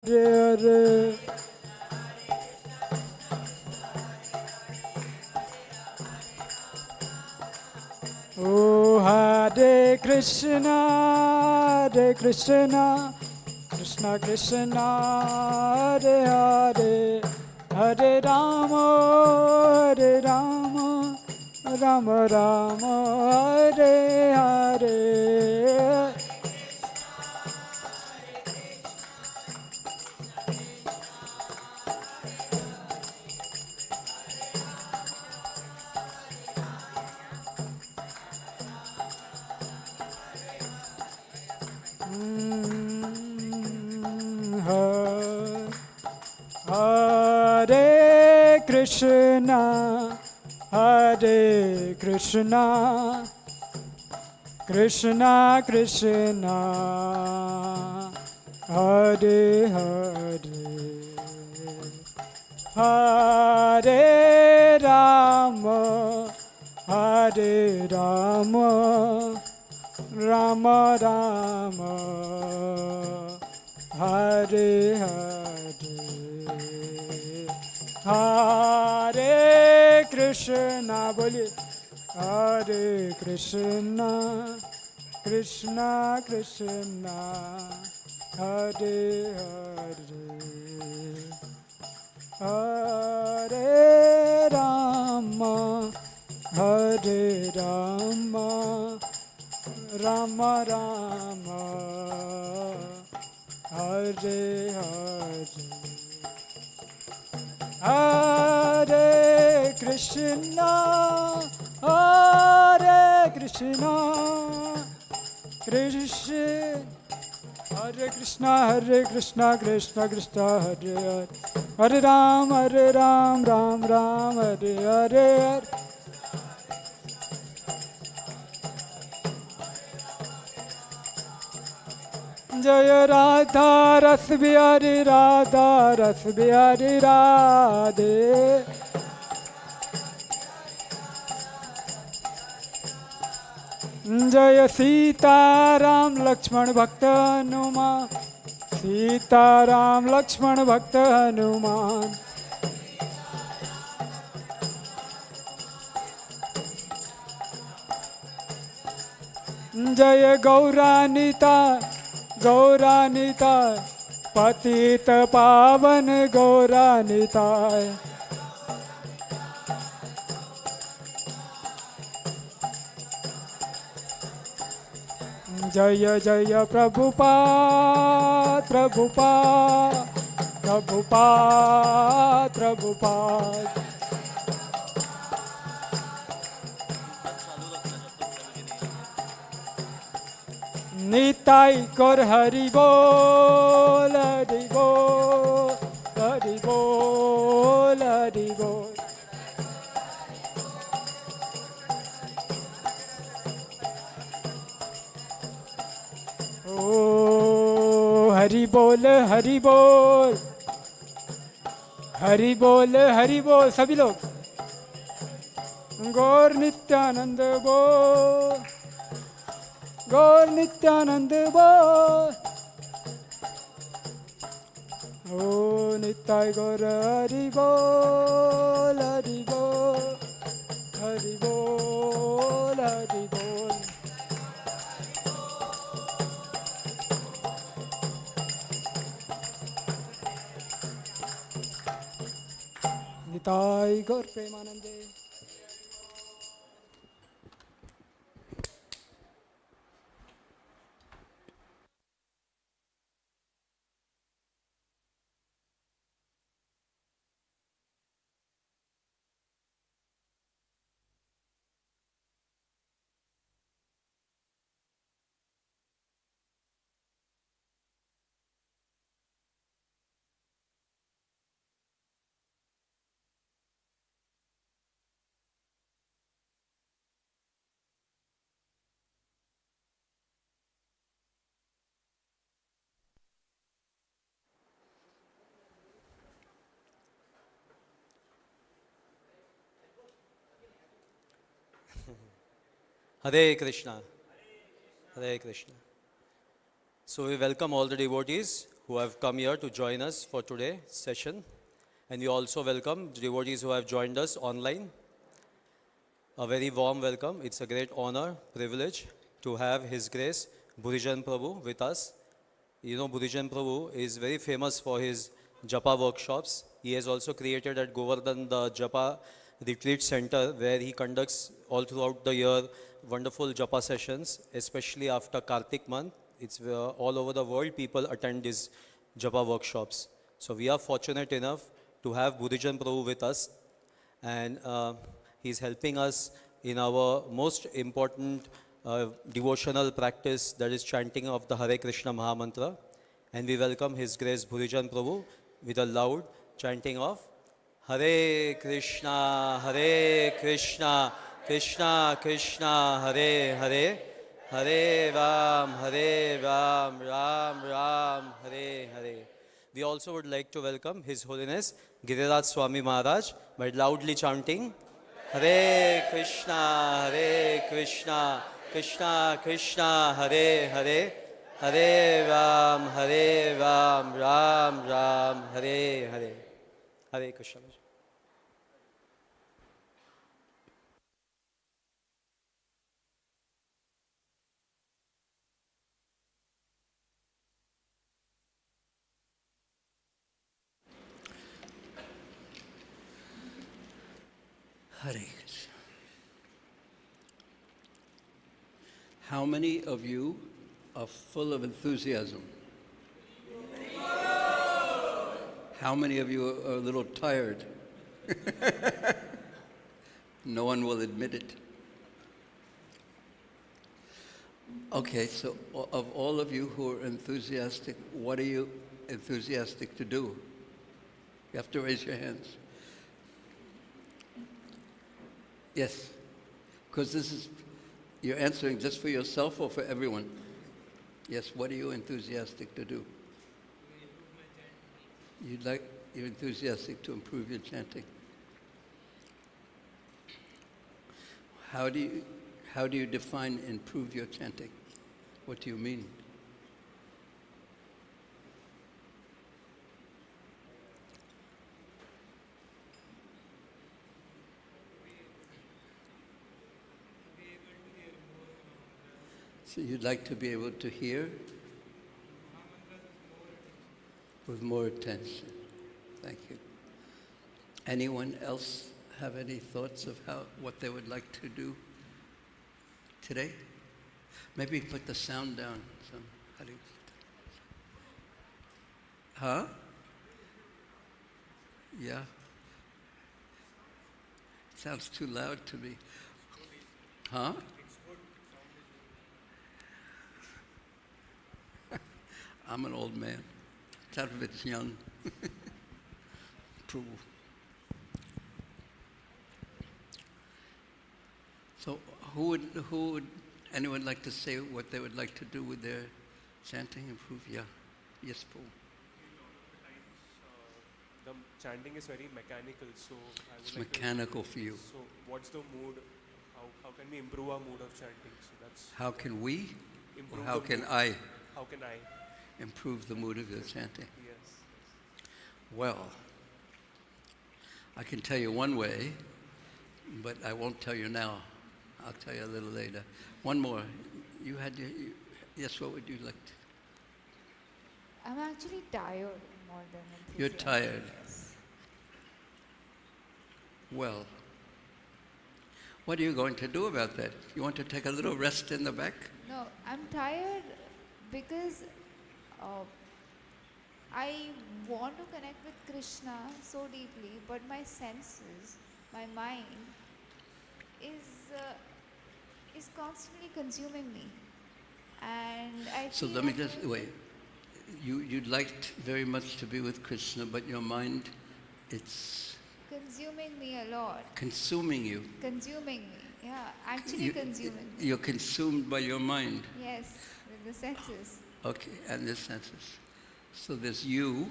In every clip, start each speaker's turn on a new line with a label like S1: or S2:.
S1: Hare Oh Hare Krishna Krishna Krishna Hare Hare Hare Rama Rama Rama Hare Hare Hare Krishna Krishna Krishna Hare Hare Hare Rama Rama Rama Hare Hare Hare Krishna बोलिए Hare Krishna Krishna Krishna Hare Hare Hare Rama Rama Rama Hare Hare Hare Krishna Krishna Hare Krishna Krishna Krishna Hare Hare Hare Ram Ram Ram Hare Hare Jaya Radha Ras Bihari Radha Ras Bihari Radhe Jaya Sita Ram Lakshman Bhakta Hanuman Sita Ram Lakshman Bhakta Hanuman Jaya Gauranita Gauranita Patita Pavan Gauranita Jaya Jaya Prabhupada Prabhupada Prabhupada Prabhupada Nitai Gaur Hari Bol Hari Bol Hari Bol Hari Bol Oh Hari Bol Hari Bol Hari Bol Hari Bol सभी लोग गौर नित्यानंद बोल गौर नित्यानंद बोल ओ नित्य गौर हरि बोल हरि बोल हरि बोल हरि बोल नित्य गौर प्रेमानंदे
S2: Hare Krishna. Hare Krishna. So we welcome all the devotees who have come here to join us for today's session. And we also welcome devotees who have joined us online. A very warm welcome. It's a great honor, privilege to have His Grace Bhurijan Prabhu with us. You know, Bhurijan Prabhu is very famous for his Japa workshops. He has also created at Govardhan the Japa Retreat Center, where he conducts all throughout the year wonderful Japa sessions, especially after Kartik month. It's all over the world people attend his Japa workshops. So we are fortunate enough to have Bhurijan Prabhu with us, and he's helping us in our most important devotional practice, that is chanting of the Hare Krishna Mahamantra. And we welcome His Grace Bhurijan Prabhu with a loud chanting of Hare Krishna, Krishna Krishna, Hare Hare, Hare Ram, Ram Ram, Hare Hare. We also would like to welcome His Holiness Giriraj Swami Maharaj by loudly chanting Hare Krishna, Krishna Krishna, Hare Hare, Hare Ram, Ram Ram, Hare Hare. Hare Krishna.
S3: Hare Krishna. How many of you are full of enthusiasm? How many of you are a little tired? No one will admit it. Okay, so of all of you who are enthusiastic, what are you enthusiastic to do? You have to raise your hands. Yes, because this is, you're answering just for yourself or for everyone? Yes, what are you enthusiastic to do? You're enthusiastic to improve your chanting. How do you define improve your chanting? What do you mean? So you'd like to be able to hear with more attention. Thank you. Anyone else have any thoughts of what they would like to do today? Maybe put the sound down. Huh? Yeah. Sounds too loud to me. Huh? I'm an old man. Tarvit's young. Prabhu. So who would anyone like to say what they would like to do with their chanting? Improve? Yeah. Yes, Prabhu.
S4: The chanting is very mechanical, so I would
S3: It's
S4: like
S3: mechanical for you.
S4: So what's the mood? How can we improve our mood of chanting? So that's
S3: How can we? Or
S4: improve
S3: how
S4: the
S3: can
S4: mood.
S3: I
S4: How can I?
S3: improve the mood of your chanting?
S4: Yes.
S3: Well, I can tell you one way, but I won't tell you now. I'll tell you a little later. One more. Yes, what would you like to?
S5: I'm actually tired more than enthusiastic.
S3: You're tired.
S5: Yes.
S3: Well, what are you going to do about that? You want to take a little rest in the back?
S5: No, I'm tired because I want to connect with Krishna so deeply, but my senses, my mind is constantly consuming me. And
S3: So let me just, wait. You'd like very much to be with Krishna, but your mind, it's
S5: consuming me a lot.
S3: consuming you.
S5: Consuming me, yeah, actually consuming me.
S3: You're consumed by your mind.
S5: Yes, with the senses.
S3: Okay, and the senses. So there's you,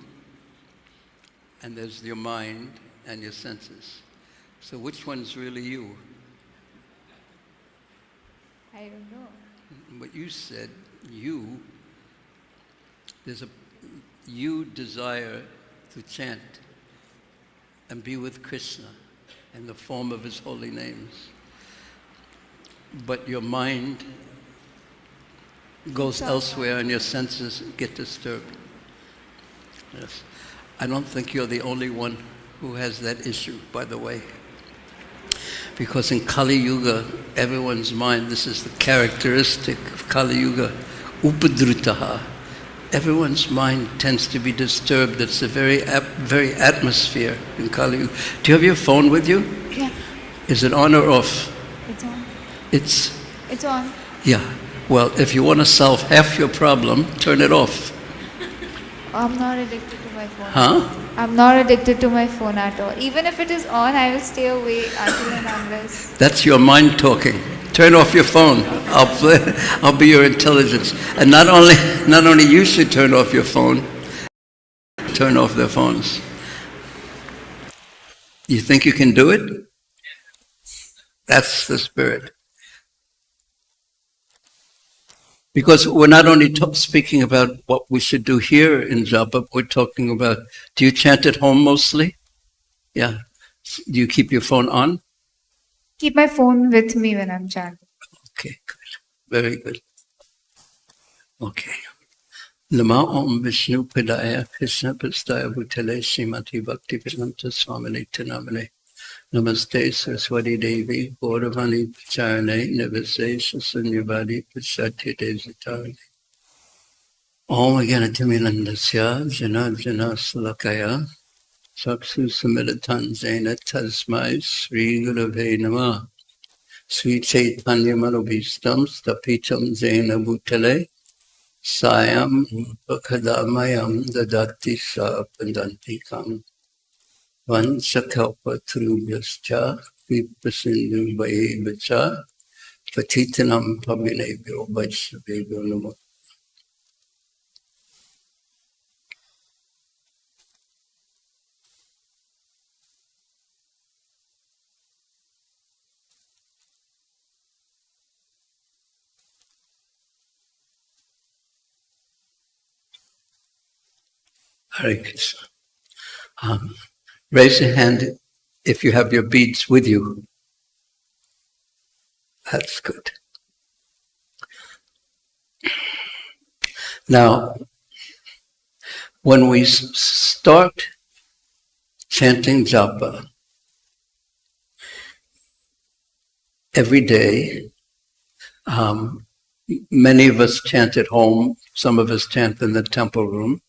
S3: and there's your mind and your senses. So which one's really you?
S5: I don't know.
S3: What you said, you desire to chant and be with Krishna in the form of his holy names, but your mind goes elsewhere and your senses get disturbed. Yes. I don't think you're the only one who has that issue, by the way. Because in Kali Yuga, everyone's mind, this is the characteristic of Kali Yuga, upadrutaha. Everyone's mind tends to be disturbed. It's the very atmosphere in Kali Yuga. Do you have your phone with you?
S5: Yeah.
S3: Is it on or off?
S5: It's on.
S3: It's
S5: on.
S3: Yeah. Well, if you want to solve half your problem, turn it off.
S5: I'm not addicted to my phone.
S3: Huh?
S5: I'm not addicted to my phone at all. Even if it is on, I will stay away until and unless.
S3: That's your mind talking. Turn off your phone. I'll be your intelligence. And not only you should turn off your phone, turn off their phones. You think you can do it? That's the spirit. Because we're not only speaking about what we should do here in Japa, we're talking about, do you chant at home mostly? Yeah. Do you keep your phone on?
S5: Keep my phone with me when I'm chanting.
S3: Okay, good. Very good. Okay. Nama Om Vishnu Padaya Krishna Pastaya Bhutale Srimati Bhakti Vedanta Swamini Tanamane Namaste Saraswati Devi Gauravani Pacharane Navasesha Sunyavadi Pachati Desatarane Om Ganatimilandasya Jana Jana Salakaya Saksu Samidatan Zena Tasmai Sri Gurave Namah Sri Chaitanya Manobhistam Stapitam Zena Bhutale Sayam Pakadamayam Dadati Sa Pandantikam Vanchakalpa Trubhyascha Vipasindu Vaevacha Patitanam Pavinebhyo Vaishnavebhyo Namo. Hare Krishna. Raise your hand if you have your beads with you. That's good. Now, when we start chanting japa every day, many of us chant at home, some of us chant in the temple room,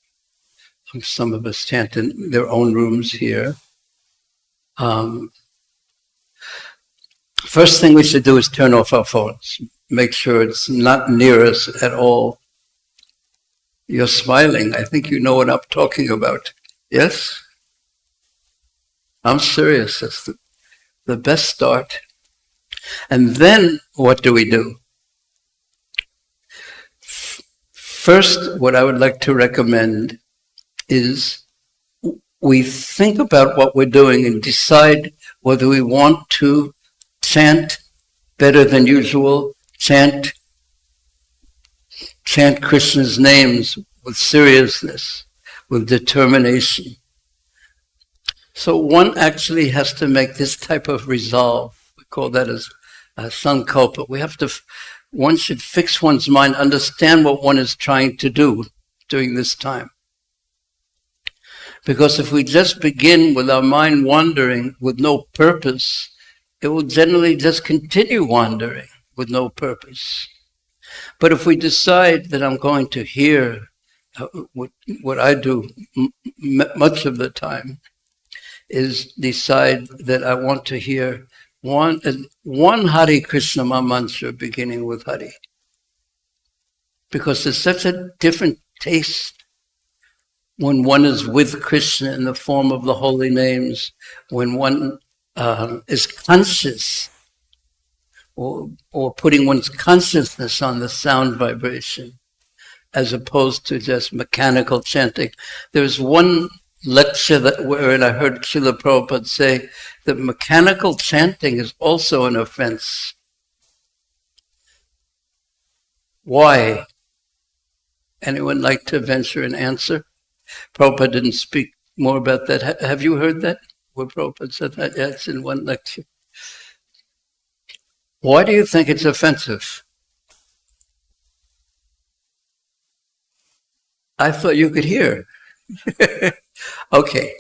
S3: some of us chant in their own rooms here. First thing we should do is turn off our phones. Make sure it's not near us at all. You're smiling. I think you know what I'm talking about. Yes? I'm serious. That's the best start. And then what do we do? First, what I would like to recommend is we think about what we're doing and decide whether we want to chant better than usual, chant Krishna's names with seriousness, with determination. So one actually has to make this type of resolve. We call that as sankalpa. One should fix one's mind, understand what one is trying to do during this time. Because if we just begin with our mind wandering with no purpose, it will generally just continue wandering with no purpose. But if we decide that I'm going to hear what I do much of the time is decide that I want to hear one Hare Krishna mantra beginning with Hare. Because there's such a different taste when one is with Krishna in the form of the holy names, when one is conscious or putting one's consciousness on the sound vibration as opposed to just mechanical chanting. There's one lecture wherein I heard Srila Prabhupada say that mechanical chanting is also an offense. Why? Anyone like to venture an answer? Prabhupada didn't speak more about that. Have you heard that? Where Prabhupada said that? Yeah, it's in one lecture. Why do you think it's offensive? I thought you could hear. Okay.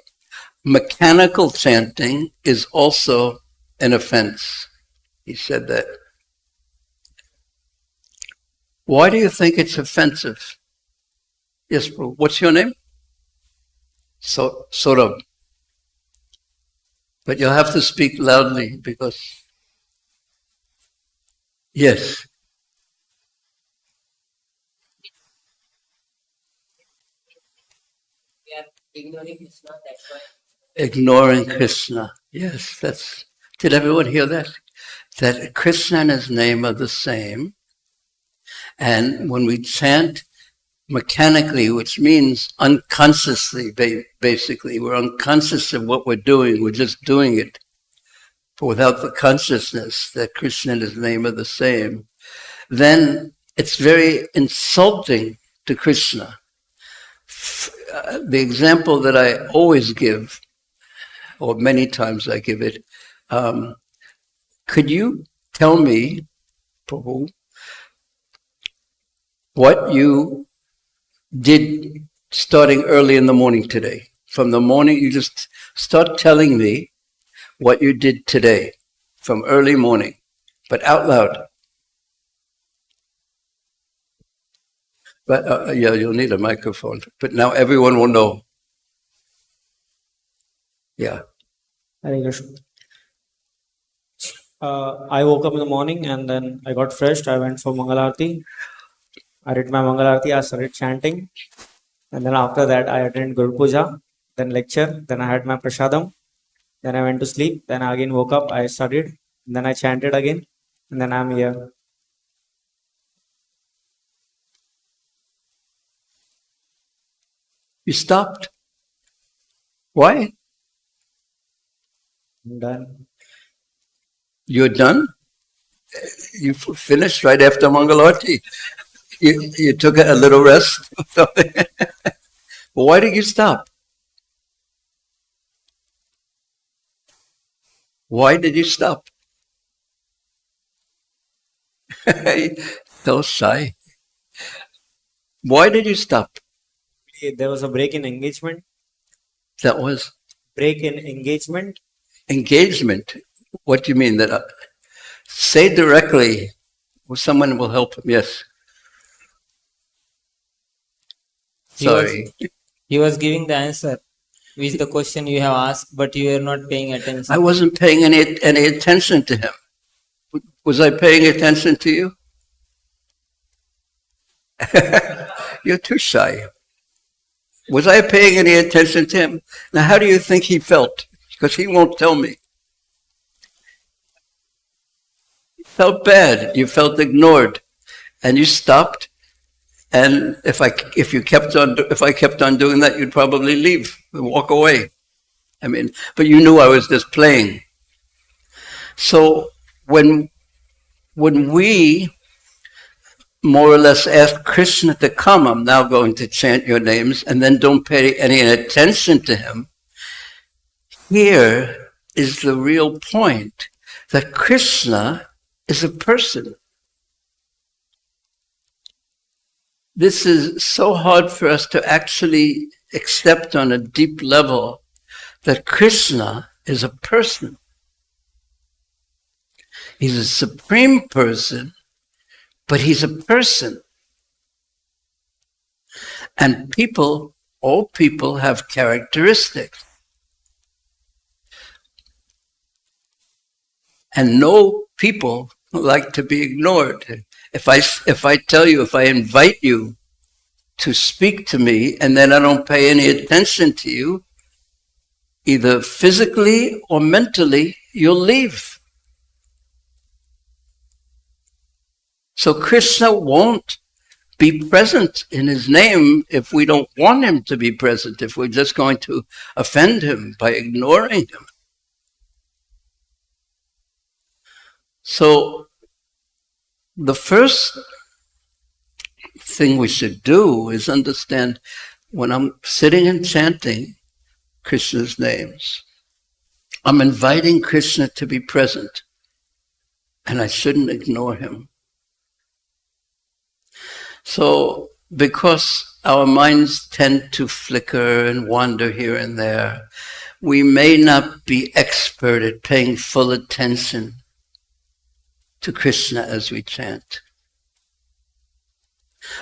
S3: Mechanical chanting is also an offense. He said that. Why do you think it's offensive? Yes, Prabhu. What's your name? Saurabh. But you'll have to speak loudly because... Yes.
S6: Ignoring Krishna, that's why.
S3: Ignoring Krishna. Yes, that's... Did everyone hear that? That Krishna and his name are the same. And when we chant mechanically, which means unconsciously, basically, we're unconscious of what we're doing. We're just doing it. But without the consciousness that Krishna and his name are the same, then it's very insulting to Krishna. The example that I always give, or many times I give it, could you tell me, Prabhu, what you did starting early in the morning today? From the morning, you just start telling me what you did today, from early morning, but out loud. But yeah, you'll need a microphone. But now everyone will know. Yeah.
S7: Hare Krishna. I woke up in the morning and then I got fresh. I went for Mangalarti. I did my Mangalarti. I started chanting. And then after that, I attended Guru Puja, then lecture. Then I had my prasadam. Then I went to sleep. Then I again woke up. I studied. And then I chanted again. And then I'm here.
S3: You stopped? Why?
S7: I'm done.
S3: You're done? You finished right after Mangalarti. You took a little rest? Why did you stop? Why did you stop? So shy. Why did you stop?
S7: There was a break in engagement.
S3: That was?
S7: Break in engagement.
S3: Engagement? What do you mean? That? Say directly. Well, someone will help him. Yes. Sorry.
S6: He was giving the answer, which the question you have asked, but you are not paying attention.
S3: I wasn't paying any attention to him. Was I paying attention to you? You're too shy. Was I paying any attention to him? Now, how do you think he felt? Because he won't tell me. You felt bad. You felt ignored, and you stopped. And if I kept on doing that, you'd probably leave and walk away. I mean, but you knew I was just playing. So when we more or less ask Krishna to come, I'm now going to chant your names, and then don't pay any attention to him, here is the real point, that Krishna is a person. This is so hard for us to actually accept on a deep level, that Krishna is a person. He's a supreme person, but he's a person. And all people have characteristics. And no people like to be ignored. If I invite you to speak to me and then I don't pay any attention to you, either physically or mentally, you'll leave. So Krishna won't be present in his name if we don't want him to be present, if we're just going to offend him by ignoring him. So the first thing we should do is understand when I'm sitting and chanting Krishna's names, I'm inviting Krishna to be present, and I shouldn't ignore him. So, because our minds tend to flicker and wander here and there, we may not be expert at paying full attention to Krishna as we chant.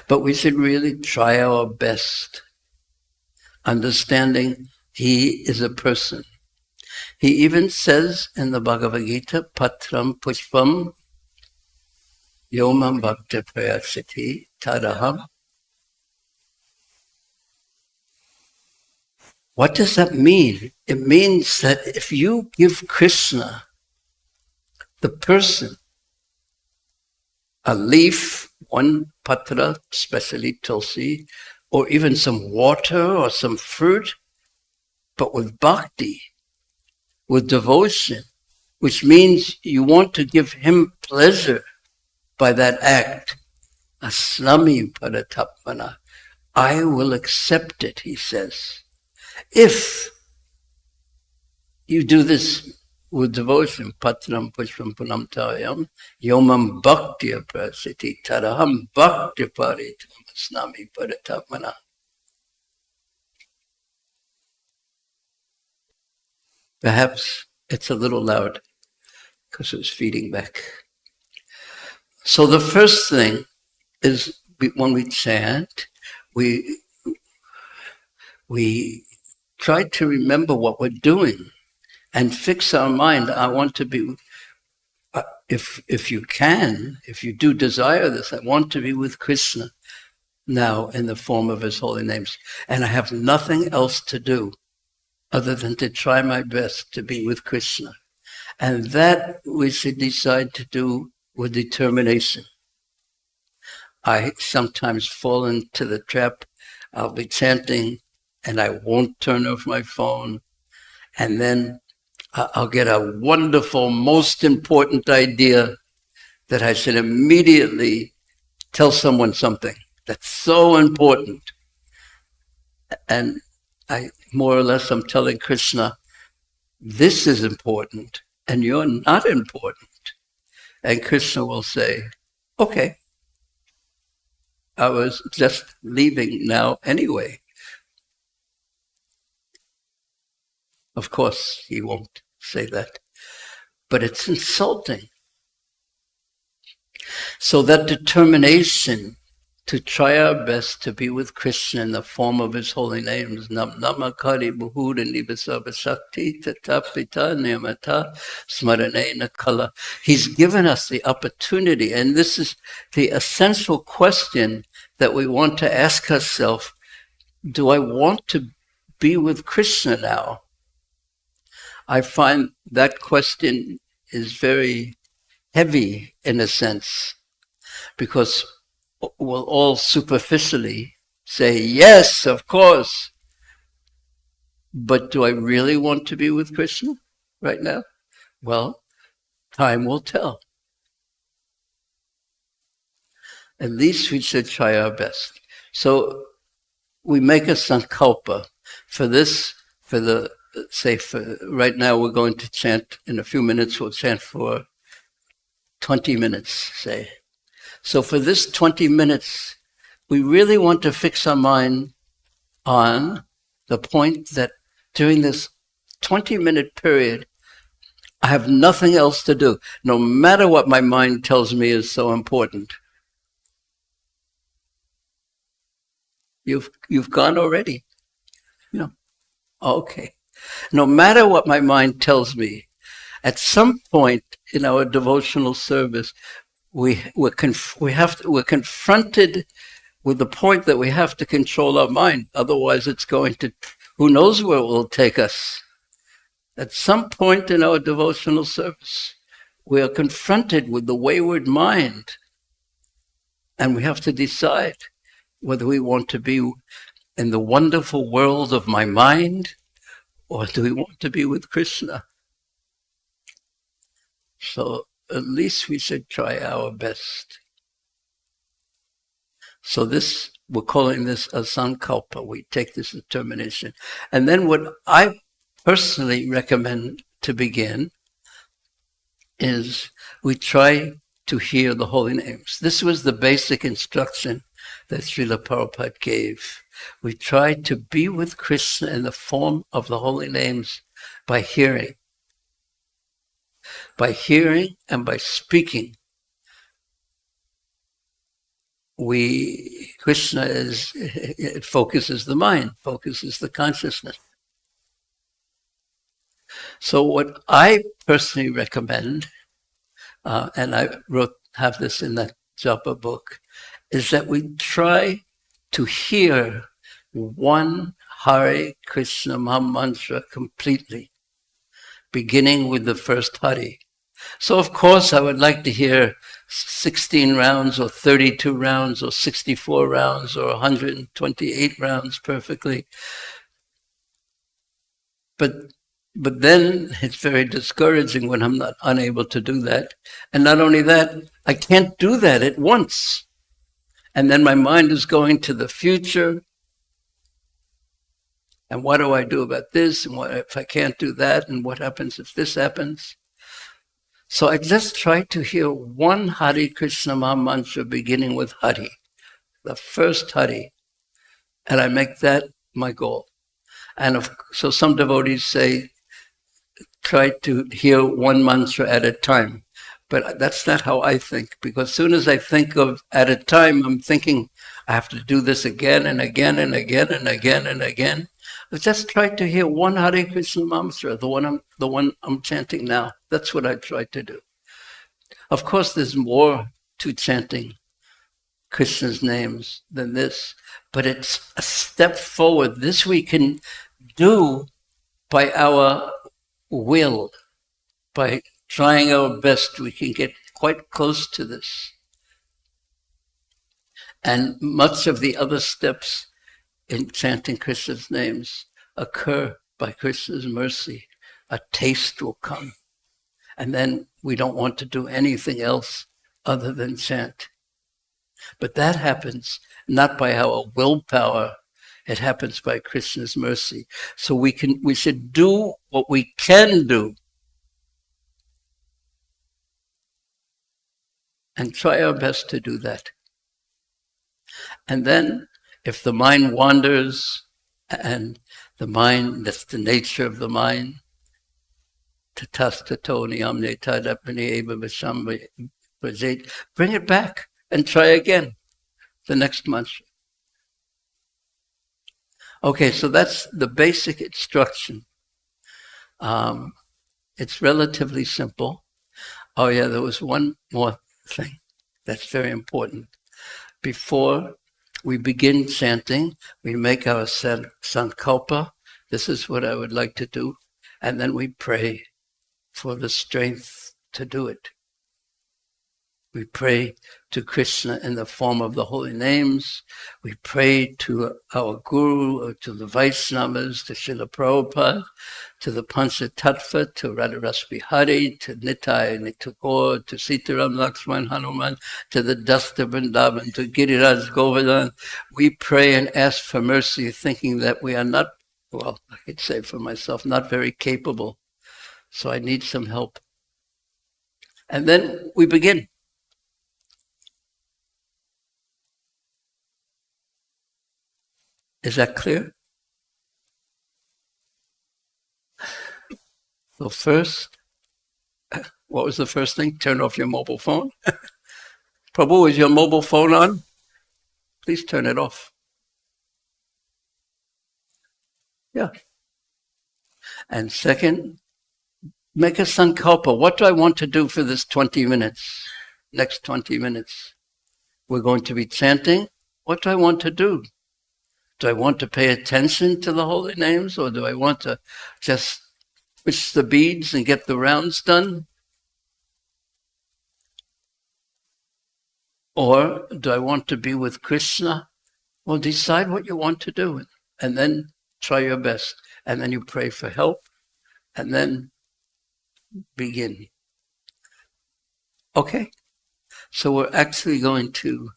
S3: But we should really try our best, understanding he is a person. He even says in the Bhagavad Gita, Patram Pushpam Yomam Bhakta Prayasati Tadaham. What does that mean? It means that if you give Krishna, the person, a leaf, one patra, especially tulsi, or even some water or some fruit, but with bhakti, with devotion, which means you want to give him pleasure by that act. Asnami paratapmana. I will accept it, he says. If you do this with devotion, patram pushpam punam tayam, yomam bhakti prasiti taraham bhakti paritam asnami paratapmana. Perhaps it's a little loud because it's feeding back. So the first thing is when we chant, we try to remember what we're doing and fix our mind. I want to be, if you can, if you do desire this, I want to be with Krishna now in the form of his holy names. And I have nothing else to do other than to try my best to be with Krishna. And that we should decide to do with determination. I sometimes fall into the trap. I'll be chanting and I won't turn off my phone. And then I'll get a wonderful, most important idea that I should immediately tell someone something that's so important. And I more or less I'm telling Krishna, this is important and you're not important. And Krishna will say, okay, I was just leaving now anyway. Of course, he won't say that, but it's insulting. So that determination to try our best to be with Krishna in the form of his holy names, Nam Namakari Bhurijan Nivasava Shakti Tatapita Niyamata Smarane Nakala. He's given us the opportunity, and this is the essential question that we want to ask ourselves. Do I want to be with Krishna now? I find that question is very heavy in a sense, because we'll all superficially say, yes, of course. But do I really want to be with Krishna right now? Well, time will tell. At least we should try our best. So we make a sankalpa for this, for right now we're going to chant, in a few minutes we'll chant for 20 minutes, say. So for this 20 minutes, we really want to fix our mind on the point that during this 20-minute period, I have nothing else to do, no matter what my mind tells me is so important. You've gone already. You know, okay. No matter what my mind tells me, at some point in our devotional service, we're confronted with the point that we have to control our mind. Otherwise, it's going to, who knows where it will take us. At some point in our devotional service, we are confronted with the wayward mind. And we have to decide whether we want to be in the wonderful world of my mind, or do we want to be with Krishna? So at least we should try our best. So this we're calling this a sankalpa. We take this determination. And then what I personally recommend to begin is we try to hear the holy names. This was the basic instruction that Srila Prabhupada gave. We try to be with Krishna in the form of the holy names by hearing. By hearing and by speaking. Krishna it focuses the mind, focuses the consciousness. So what I personally recommend, and I have this in that Japa book, is that we try to hear one Hare Krishna Maha Mantra completely, beginning with the first Hare. So of course I would like to hear 16 rounds or 32 rounds or 64 rounds or 128 rounds perfectly. But then it's very discouraging when I'm not unable to do that. And not only that, I can't do that at once. And then my mind is going to the future. And what do I do about this? And what if I can't do that? And what happens if this happens? So I just try to hear one Hare Krishna Maha Mantra beginning with Hare, the first Hare. And I make that my goal. And so some devotees say, try to hear one mantra at a time. But that's not how I think, because as soon as I think of at a time, I'm thinking I have to do this again and again and again and again and again. But just try to hear one Hare Krishna mantra, the one I'm chanting now. That's what I try to do. Of course, there's more to chanting Krishna's names than this, but it's a step forward. This we can do by our will, by trying our best. We can get quite close to this. And much of the other steps in chanting Krishna's names occur by Krishna's mercy. A taste will come. And then we don't want to do anything else other than chant. But that happens not by our willpower. It happens by Krishna's mercy. So we should do what we can do and try our best to do that. And then if the mind wanders, and the mind, that's the nature of the mind, bring it back and try again the next mantra. Okay, so that's the basic instruction. It's relatively simple. Oh yeah, there was one more thing that's very important. Before we begin chanting, we make our sankalpa. This is what I would like to do. And then we pray for the strength to do it. We pray to Krishna in the form of the holy names. We pray to our Guru, or to the Vaishnavas, to Srila Prabhupada, to the Panchatattva, to Radharasa Bihari, to Nitai, Nitagore, to Sitaram Lakshman Hanuman, to the dust of Vrindavan, to Giriraj Govardhan. We pray and ask for mercy, thinking that we are not, well, I could say for myself, not very capable. So I need some help. And then we begin. Is that clear? So first, what was the first thing? Turn off your mobile phone. Prabhu, is your mobile phone on? Please turn it off. Yeah. And second, make a sankalpa. What do I want to do for this 20 minutes? Next 20 minutes. We're going to be chanting. What do I want to do? Do I want to pay attention to the holy names, or do I want to just switch the beads and get the rounds done? Or do I want to be with Krishna? Well, decide what you want to do, and then try your best. And then you pray for help, and then begin. Okay? So we're actually going to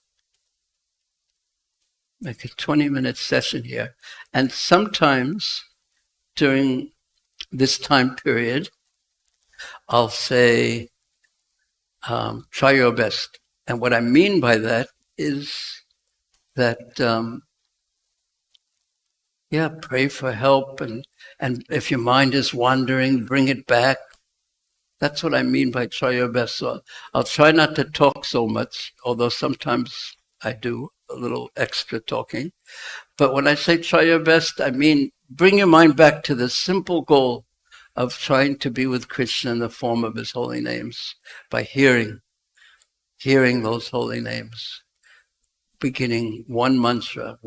S3: Like a 20-minute session here. And sometimes during this time period, I'll say, try your best. And what I mean by that is that, pray for help. And if your mind is wandering, bring it back. That's what I mean by try your best. So I'll try not to talk so much, although sometimes I do a little extra talking. But when I say try your best, I mean bring your mind back to the simple goal of trying to be with Krishna in the form of his holy names by hearing those holy names, beginning one mantra,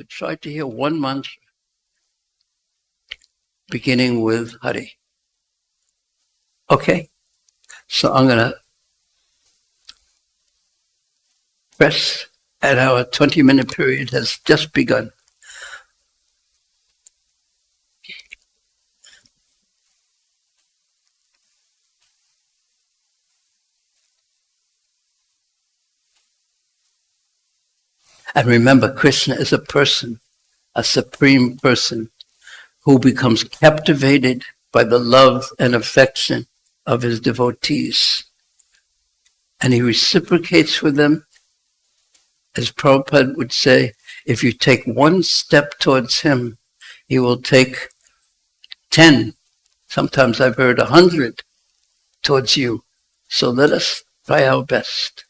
S3: try to hear one mantra, beginning with Hari. Okay, so I'm going to press, and our 20-minute period has just begun. And remember, Krishna is a person, a supreme person who becomes captivated by the love and affection of his devotees. And he reciprocates with them. As Prabhupada would say, if you take one step towards him, he will take 10, sometimes I've heard 100 towards you. So let us try our best.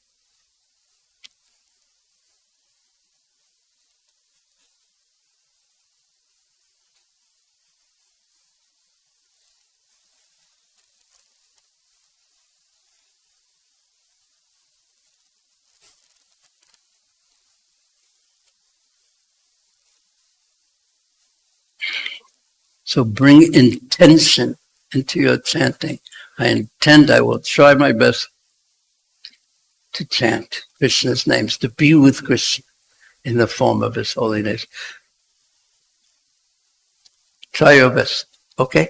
S3: So bring intention into your chanting. I will try my best to chant Krishna's names, to be with Krishna in the form of his holy names. Try your best, okay?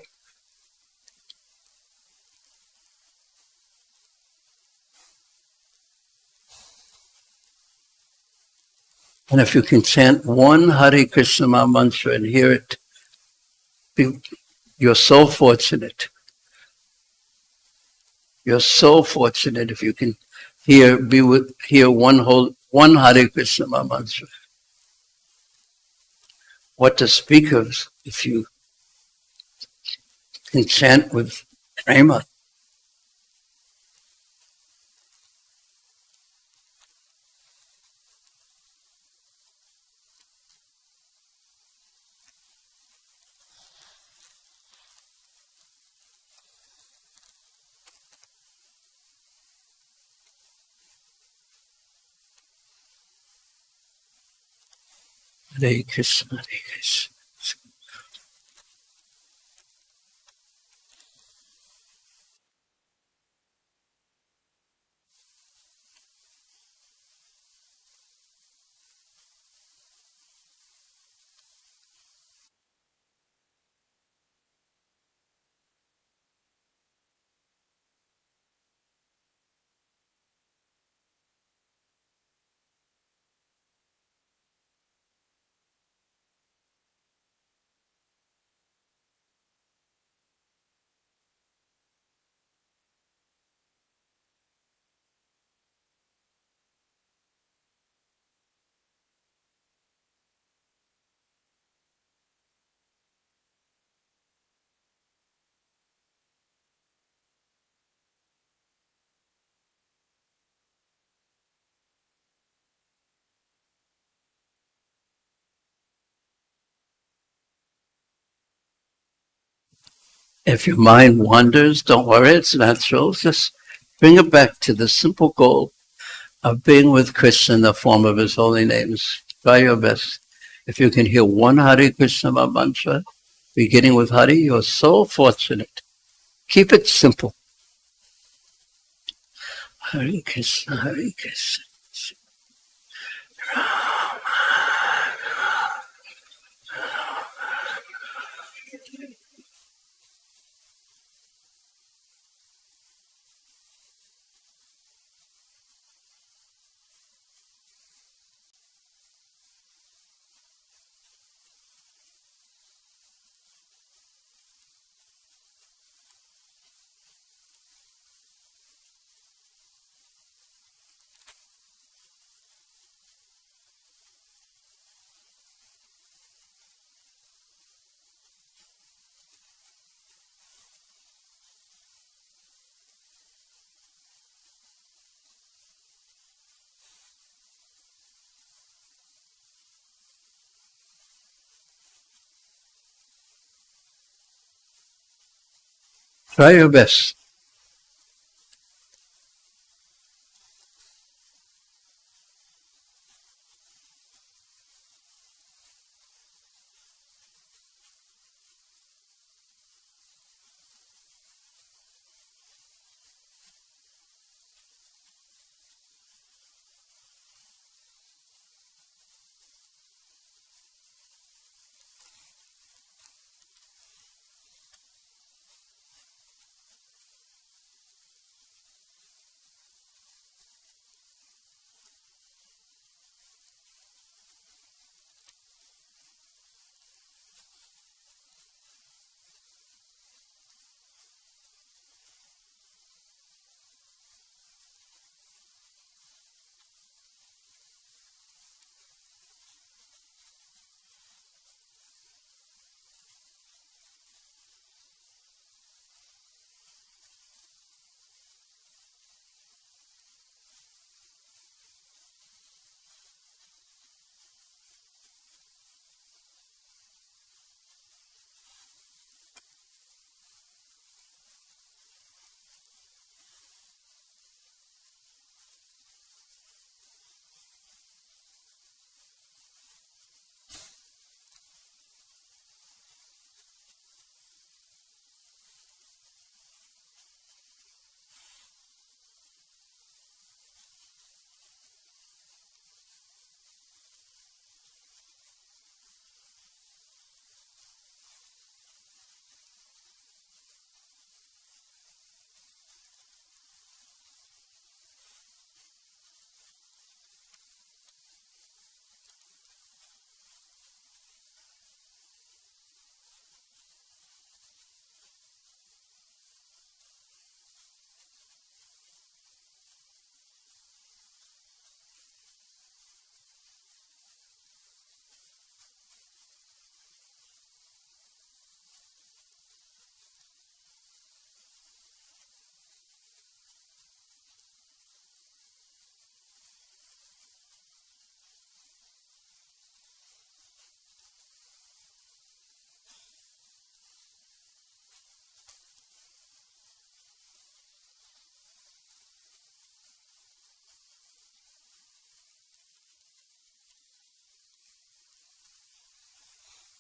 S3: And if you can chant one Hare Krishna Maha mantra and hear it, you're so fortunate. You're so fortunate if you can hear one Hare Krishna Maha mantra. What to speak of if you can chant with prema. Hare Krishna, Hare Krishna. If your mind wanders, don't worry, it's natural. Just bring it back to the simple goal of being with Krishna in the form of his holy names. Try your best. If you can hear one Hare Krishna mantra, beginning with Hari, you're so fortunate. Keep it simple. Hare Krishna, Hare Krishna. Try your best.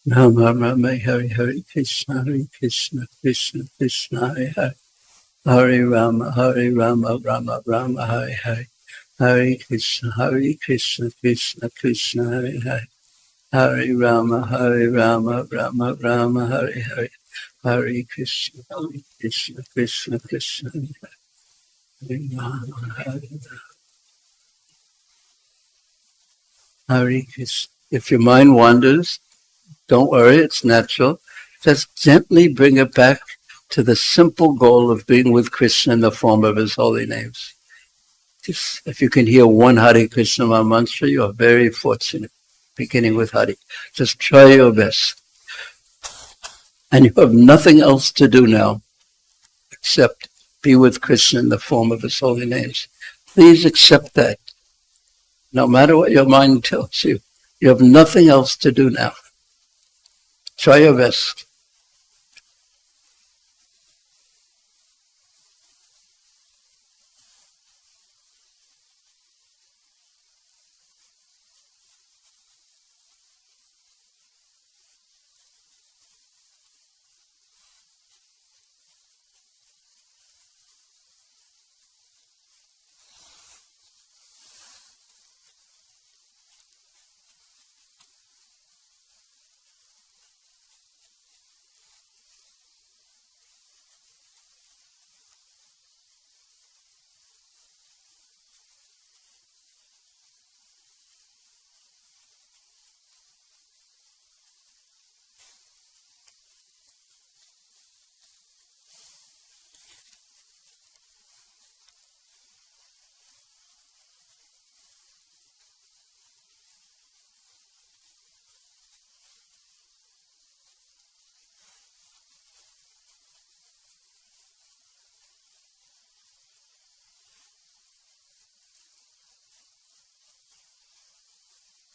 S3: Rama Rama Hare Hare Krishna Krishna Krishna Hare Hare Hare Rama Rama Rama Hare Hare Hare Krishna Krishna Krishna Hare Hare Hare Rama Rama Rama Hare Hare Hare Krishna Krishna Krishna Hare Rama Hare Krishna. If your mind wanders, don't worry, it's natural. Just gently bring it back to the simple goal of being with Krishna in the form of his holy names. Just, if you can hear one Hare Krishna mantra, you are very fortunate, beginning with Hare. Just try your best. And you have nothing else to do now except be with Krishna in the form of his holy names. Please accept that. No matter what your mind tells you, you have nothing else to do now. Try your best.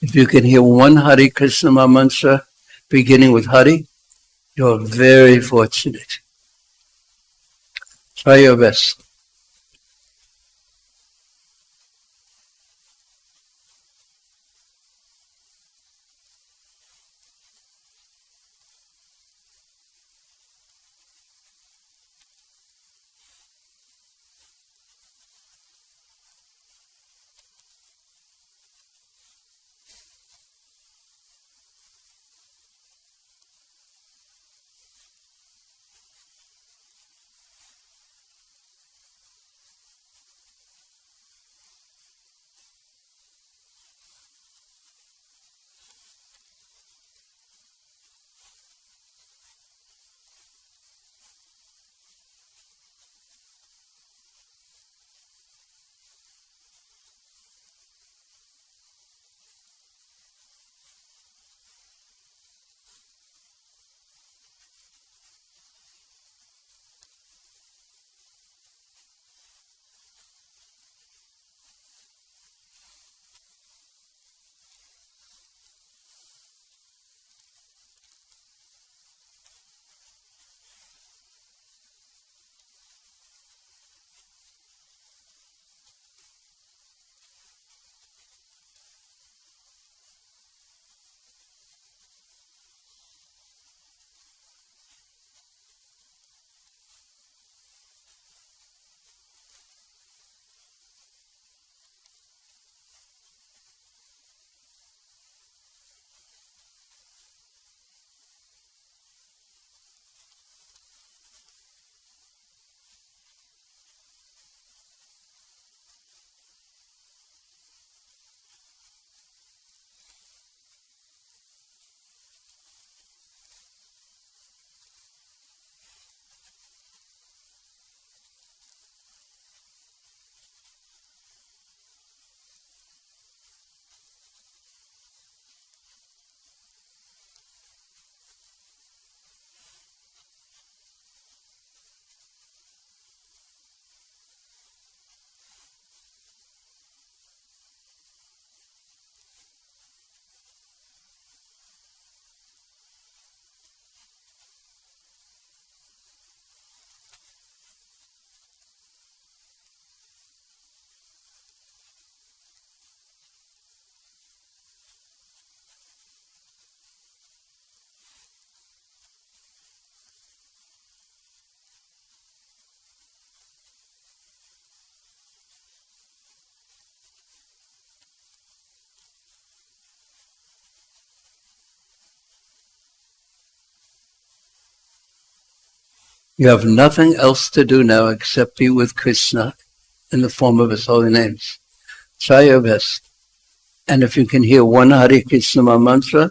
S3: If you can hear one Hare Krishna mantra beginning with Hare, you're very fortunate. Try your best. You have nothing else to do now except be with Krishna in the form of his holy names. Try your best. And if you can hear one Hare Krishna mantra,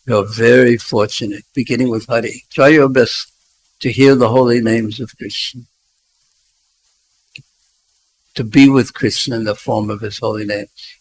S3: you're very fortunate, beginning with Hare. Try your best to hear the holy names of Krishna, to be with Krishna in the form of his holy names.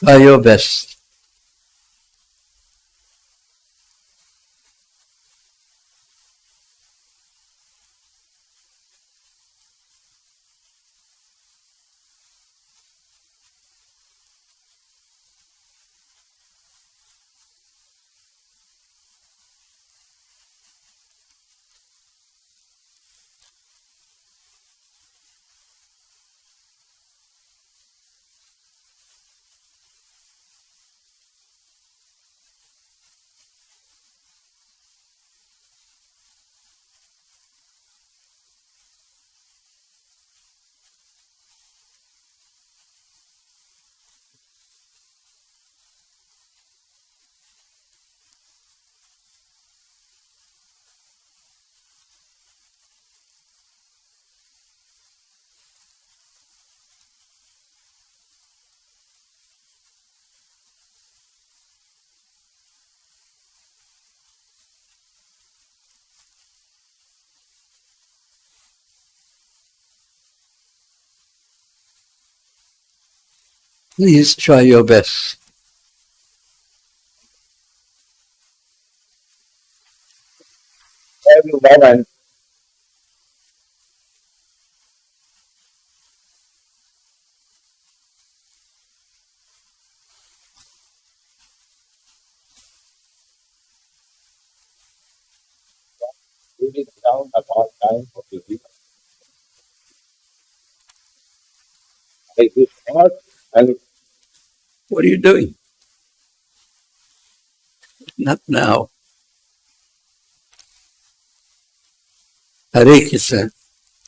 S3: Try your best. Please try your best. What are you doing? Not now. Hare Krishna.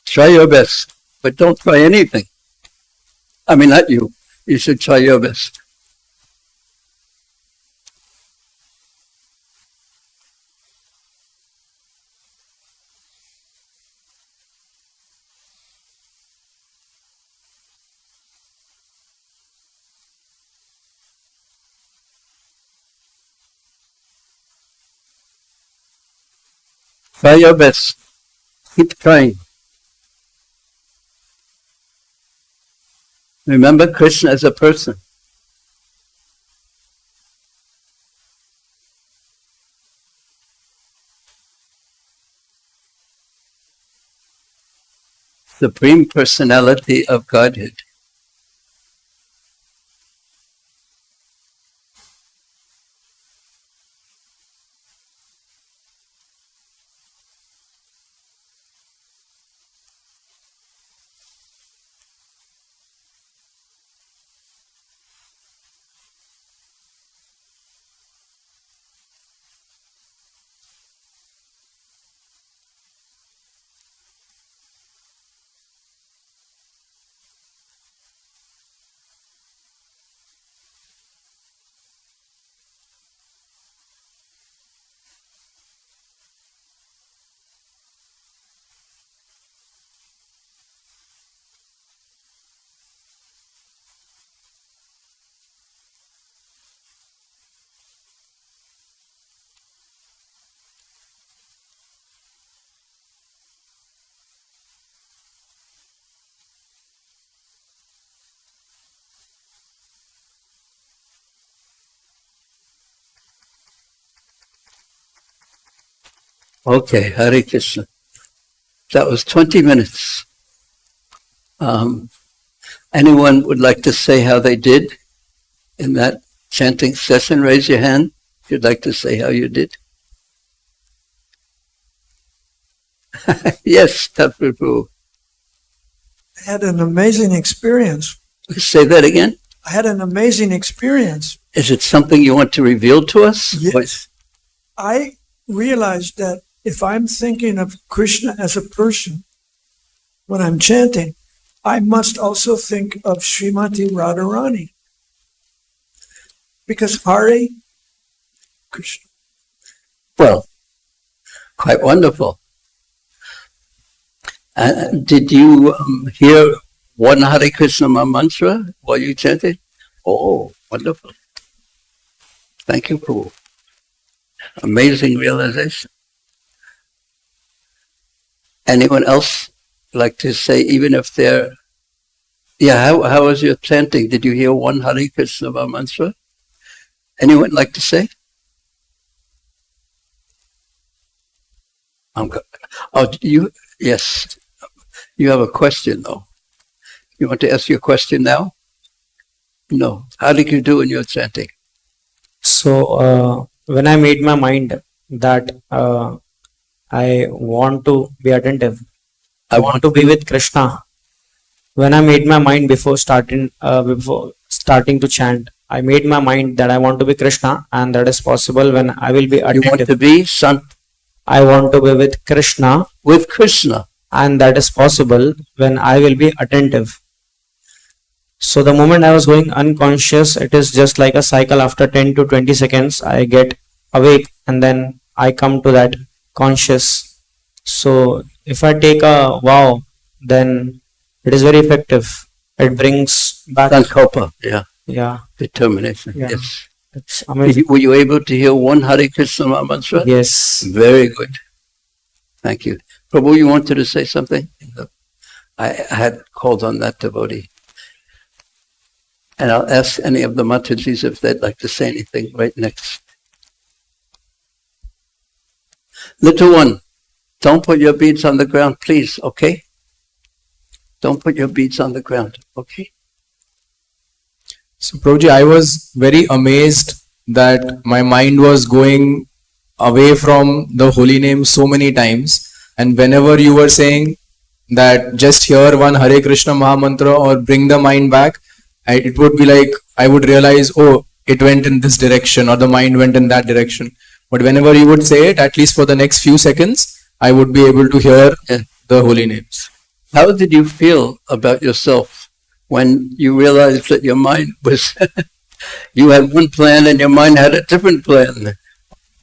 S3: Try your best, but don't try anything. I mean, not you. You should try your best. Try your best. Keep trying. Remember Krishna as a person. Supreme Personality of Godhead. Okay, Hare Krishna. That was 20 minutes. Anyone would like to say how they did in that chanting session? Raise your hand if you'd like to say how you did. Yes, Prabhu.
S8: I had an amazing experience.
S3: Say that again.
S8: I had an amazing experience.
S3: Is it something you want to reveal to us?
S8: Yes. I realized that if I'm thinking of Krishna as a person, when I'm chanting, I must also think of Srimati Radharani. Because Hare Krishna.
S3: Well, quite wonderful. Did you hear one Hare Krishna mantra while you chanted? Oh, wonderful. Thank you, Prabhu. Amazing realization. Anyone else like to say, even if Yeah, how was your chanting? Did you hear one Hare Krishna mantra? Anyone like to say? Yes. You have a question though. You want to ask your question now? No. How did you do in your chanting?
S7: So when I made my mind that I want to be attentive, I want to be with Krishna. When I made my mind before starting to chant, I made my mind that I want to be Krishna, and that is possible when I will be attentive.
S3: You want to be
S7: I want to be with Krishna.
S3: With Krishna.
S7: And that is possible when I will be attentive. So the moment I was going unconscious, it is just like a cycle. After 10 to 20 seconds, I get awake and then I come to that conscious. So if I take a vow, then it is very effective. It brings back
S3: Sankalpa,
S7: yeah,
S3: determination.
S7: Yeah.
S3: Yes.
S7: It's amazing.
S3: Were you able to hear one Hare Krishna mantra?
S7: Yes.
S3: Very good. Thank you. Prabhu, you wanted to say something? I had called on that devotee. And I'll ask any of the Matajis if they'd like to say anything right next. Little one, don't put your beads on the ground, please, okay? Don't put your beads on the ground, okay?
S9: So, Prabhuji, I was very amazed that my mind was going away from the holy name so many times. And whenever you were saying that just hear one Hare Krishna Mahamantra or bring the mind back, it would be like I would realize, oh, it went in this direction or the mind went in that direction. But whenever you would say it, at least for the next few seconds, I would be able to hear the holy names.
S3: How did you feel about yourself when you realized that your mind was, you had one plan and your mind had a different plan?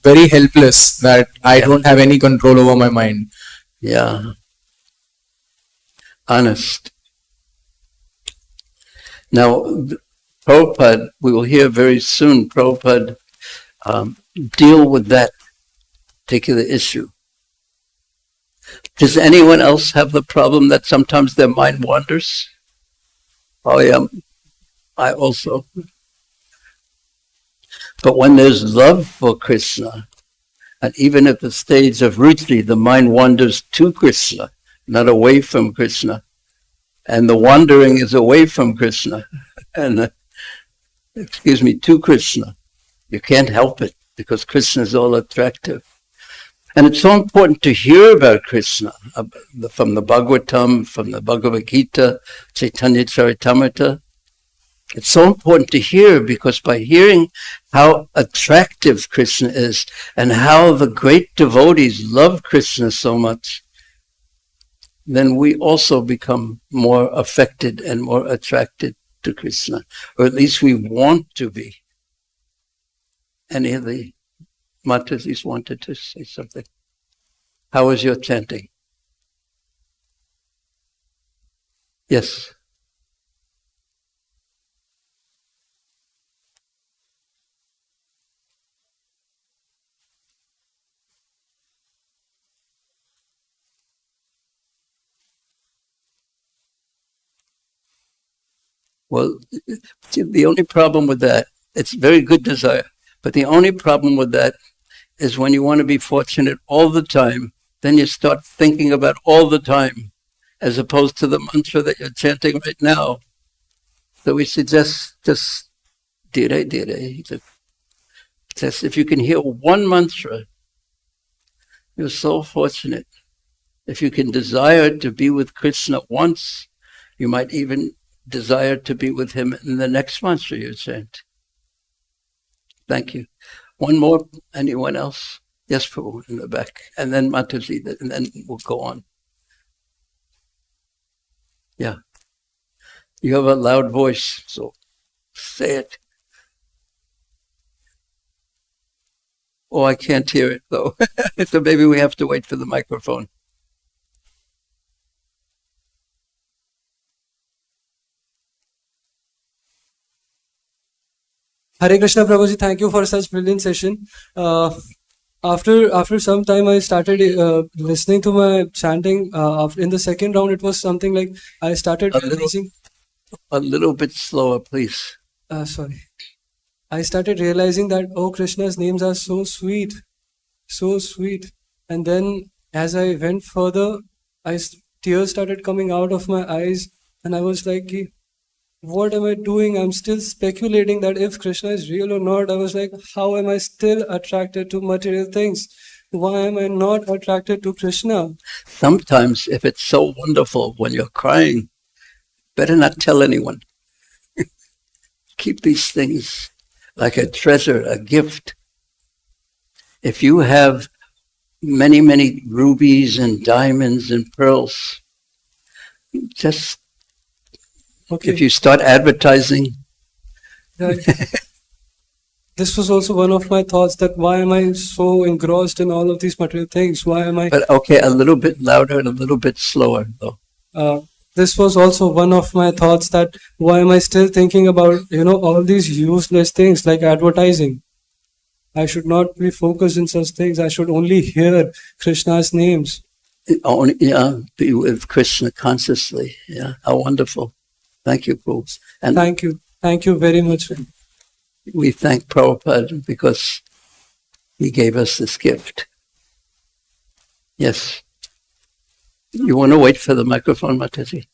S9: Very helpless that I don't have any control over my mind.
S3: Yeah. Honest. Now, Prabhupada, we will hear very soon, Prabhupada deal with that particular issue. Does anyone else have the problem that sometimes their mind wanders? Oh yeah, I also. But when there's love for Krishna, and even at the stage of ruchi, the mind wanders to Krishna, not away from Krishna. And the wandering is away from Krishna, and to Krishna. You can't help it because Krishna is all attractive. And it's so important to hear about Krishna from the Bhagavatam, from the Bhagavad Gita, Chaitanya Charitamrita. It's so important to hear because by hearing how attractive Krishna is and how the great devotees love Krishna so much, then we also become more affected and more attracted to Krishna, or at least we want to be. Any of the Matasis wanted to say something? How was your chanting? Yes. Well, the only problem with that, it's very good desire, but the only problem with that is when you want to be fortunate all the time, then you start thinking about all the time, as opposed to the mantra that you're chanting right now. So we suggest just dire. Just if you can hear one mantra, you're so fortunate. If you can desire to be with Krishna once, you might even desire to be with him in the next mantra you chant. Thank you. One more. Anyone else? Yes, Prabhu, in the back. And then Mataji, and then we'll go on. Yeah. You have a loud voice, so say it. Oh, I can't hear it though. So maybe we have to wait for the microphone.
S10: Hare Krishna, Prabhuji, thank you for such brilliant session. After some time, I started listening to my chanting. In the second round, it was something like I started realizing.
S3: A little bit slower, please.
S10: Sorry. I started realizing that, oh, Krishna's names are so sweet, so sweet. And then as I went further, tears started coming out of my eyes, and I was like, what am I doing? I'm still speculating that if Krishna is real or not. I was like, how am I still attracted to material things? Why am I not attracted to Krishna?
S3: Sometimes, if it's so wonderful when you're crying, better not tell anyone. Keep these things like a treasure, a gift. If you have many, many rubies and diamonds and pearls, just
S10: Okay.
S3: if you start advertising,
S10: Right. This was also one of my thoughts, that why am I so engrossed in all of these material things? Why am I?
S3: but okay, a little bit louder and a little bit slower though.
S10: This was also one of my thoughts, that why am I still thinking about, all these useless things like advertising? I should not be focused in such things. I should only hear Krishna's names.
S3: Only, be with Krishna consciously. Yeah, how wonderful. Thank you, Prabhu. And
S10: Thank you. Thank you very much.
S3: we thank Prabhupada because he gave us this gift. Yes. You want to wait for the microphone, Mataji?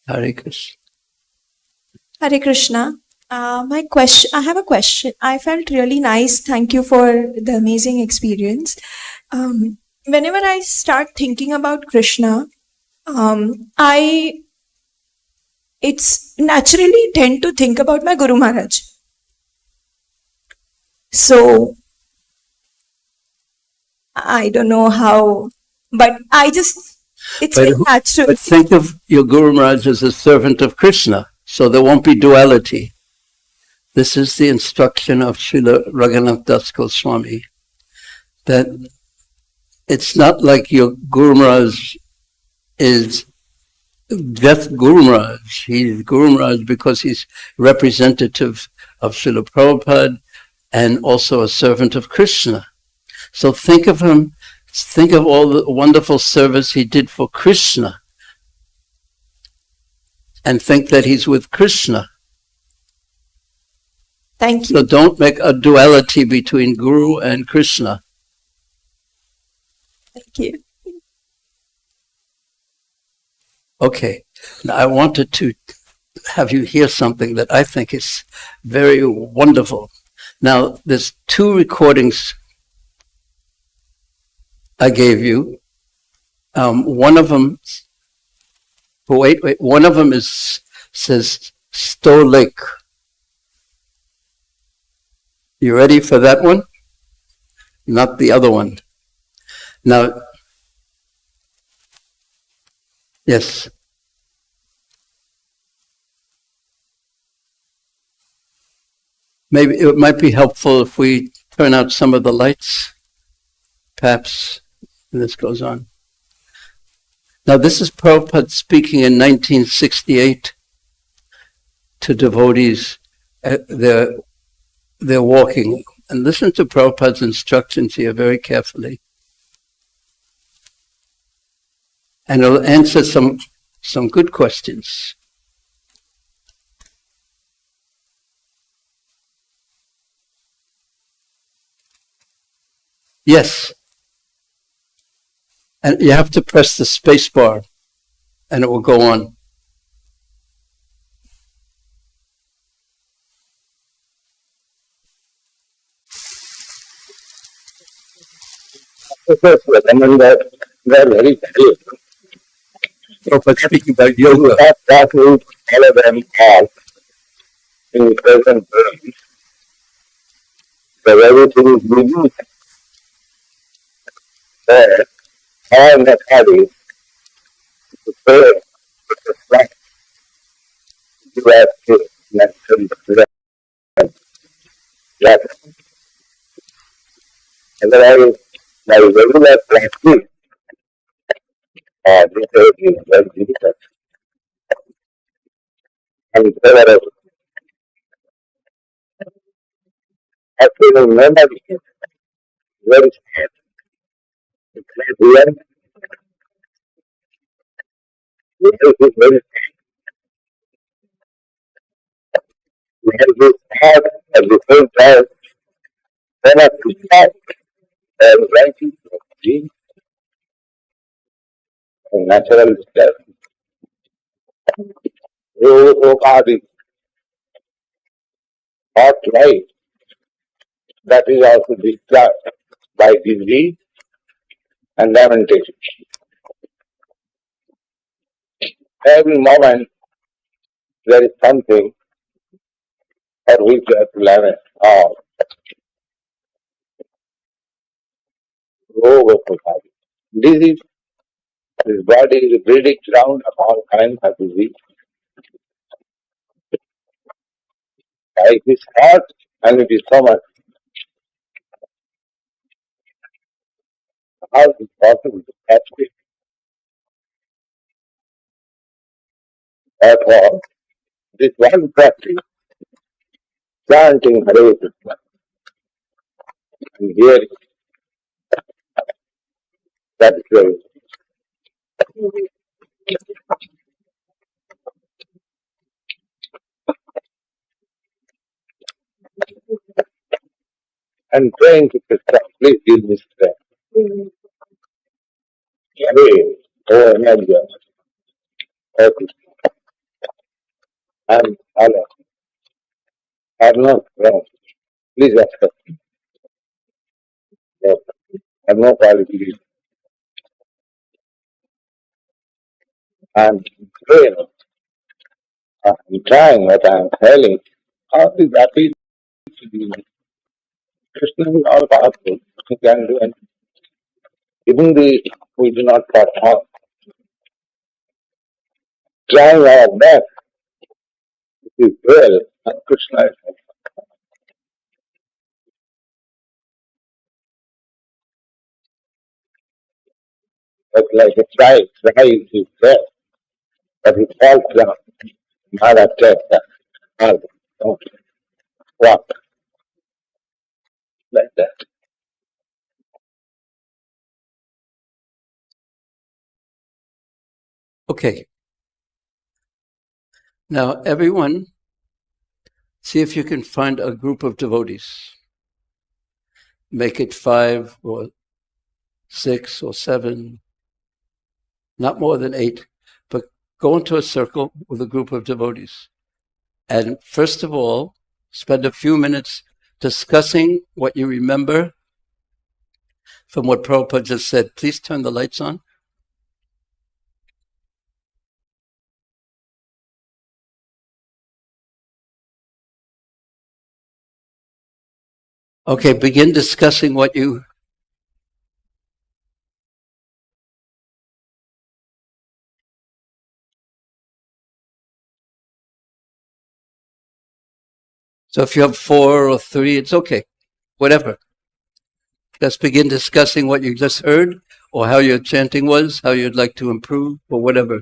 S3: Hare Krishna.
S11: Hare Krishna. I have a question. I felt really nice. Thank you for the amazing experience. Whenever I start thinking about Krishna, it's naturally tend to think about my Guru Maharaj. So I don't know how, but it's very natural.
S3: But think of your Guru Maharaj as a servant of Krishna, so there won't be duality. This is the instruction of Srila Raghunath Das Goswami, that it's not like your Guru Maharaj is just Guru Maharaj. He's Guru Maharaj because he's representative of Srila Prabhupada and also a servant of Krishna. So think of him, think of all the wonderful service he did for Krishna, and think that he's with Krishna.
S11: Thank you.
S3: So don't make a duality between Guru and Krishna.
S11: Thank you.
S3: Okay, now I wanted to have you hear something that I think is very wonderful. Now, there's 2 recordings I gave you. One of them, one of them says Stolik. You ready for that one? Not the other one. Now, yes. Maybe it might be helpful if we turn out some of the lights, perhaps, and this goes on. Now, this is Prabhupada speaking in 1968 to devotees. They're walking. And listen to Prabhupada's instructions here very carefully. And it'll answer some good questions. Yes. And you have to press the space bar and it will go on. Prabhupada speaking about yoga.
S12: That means all of them are in present terms. So everything is unique there. All that having to serve, to reflect, to ask to that. And then I regular practice. This is very difficult. And whether actually nobody is very scared. It's not real. is very, very hard at the same time, then at the top, and writing the natural step. So are the hot light that is also discharged by disease and lamentation. Every moment there is something for which you have to lament. Disease, this body is a breeding ground of all kinds of disease. It is hot and it is summer. How is it possible to catch it? Therefore, this one practice, chanting Hare Krishna, and hearing that is very and praying to Krishna, please give me strength. Hare, oh energy, oh Krishna, I'm not wrong. Please accept me. Yes, I'm no qualification. I'm praying. I'm trying what I'm telling. How is happy to be Krishna is all powerful. He can do anything. Even we do not perform. Trying our best is well, and Krishna is but like a child tries his best, but he falls down. Mother takes that. Mother, don't walk like that.
S3: Okay. Now, everyone, see if you can find a group of devotees. Make it 5 or 6 or 7, not more than 8, but go into a circle with a group of devotees. And first of all, spend a few minutes discussing what you remember from what Prabhupada just said. Please turn the lights on. Okay, begin discussing what you... So if you have 4 or 3, it's okay. Whatever. Just begin discussing what you just heard, or how your chanting was, how you'd like to improve, or whatever.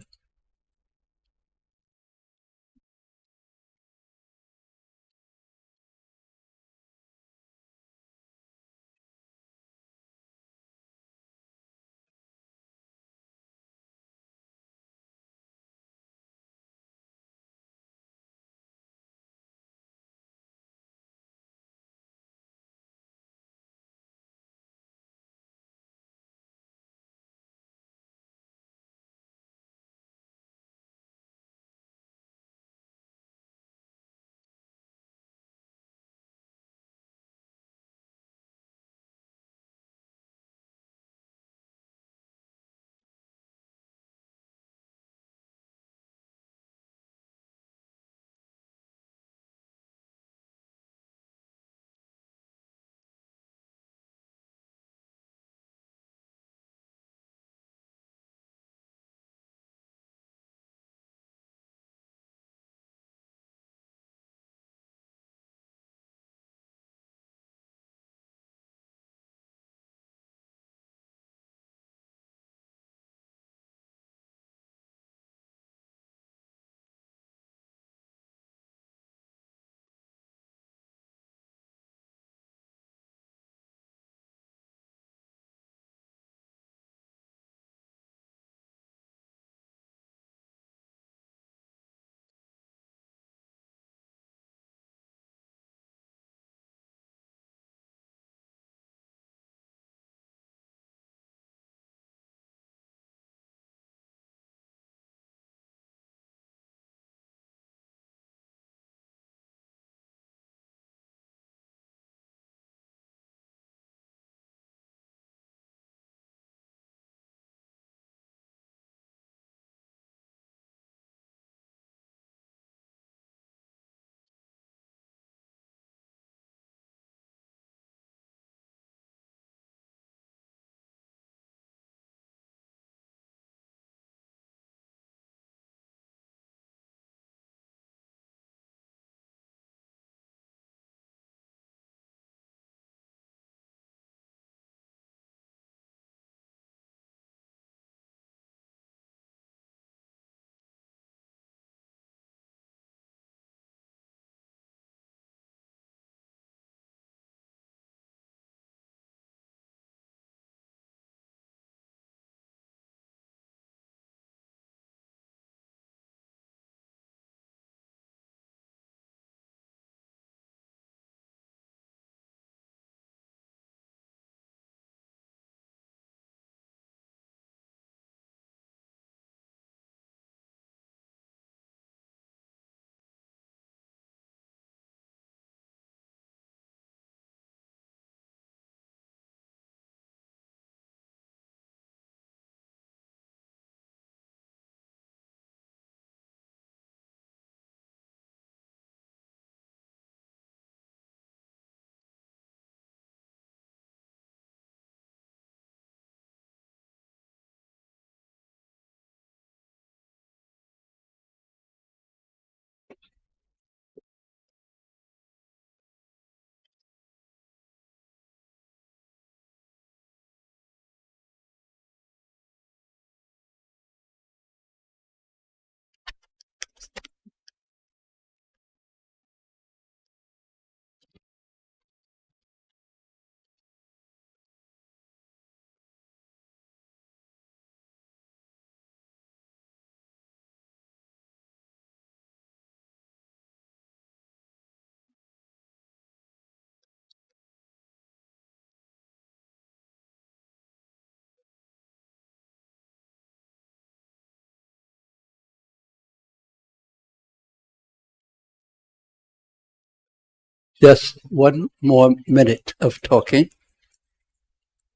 S3: Just one more minute of talking.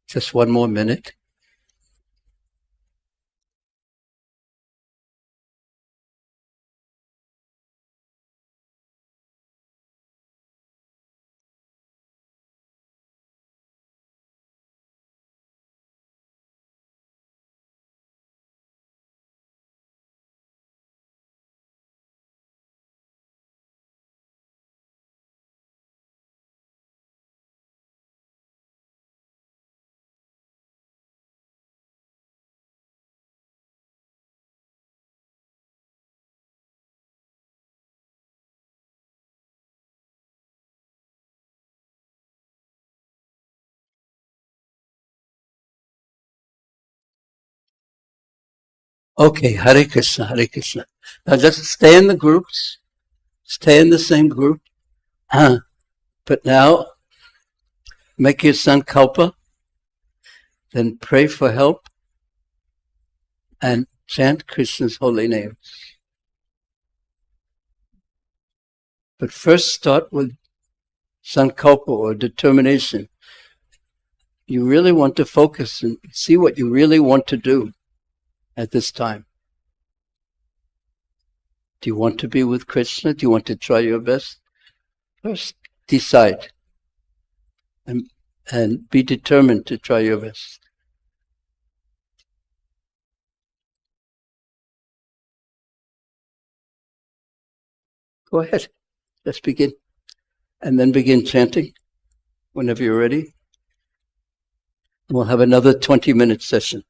S3: Just one more minute. Okay, Hare Krishna, Hare Krishna. Now just stay in the groups. Stay in the same group. But now, make your sankalpa, then pray for help, and chant Krishna's holy name. But first start with sankalpa or determination. You really want to focus and see what you really want to do at this time. Do you want to be with Krishna? Do you want to try your best? First, decide and be determined to try your best. Go ahead. Let's begin. And then begin chanting whenever you're ready. We'll have another 20-minute session.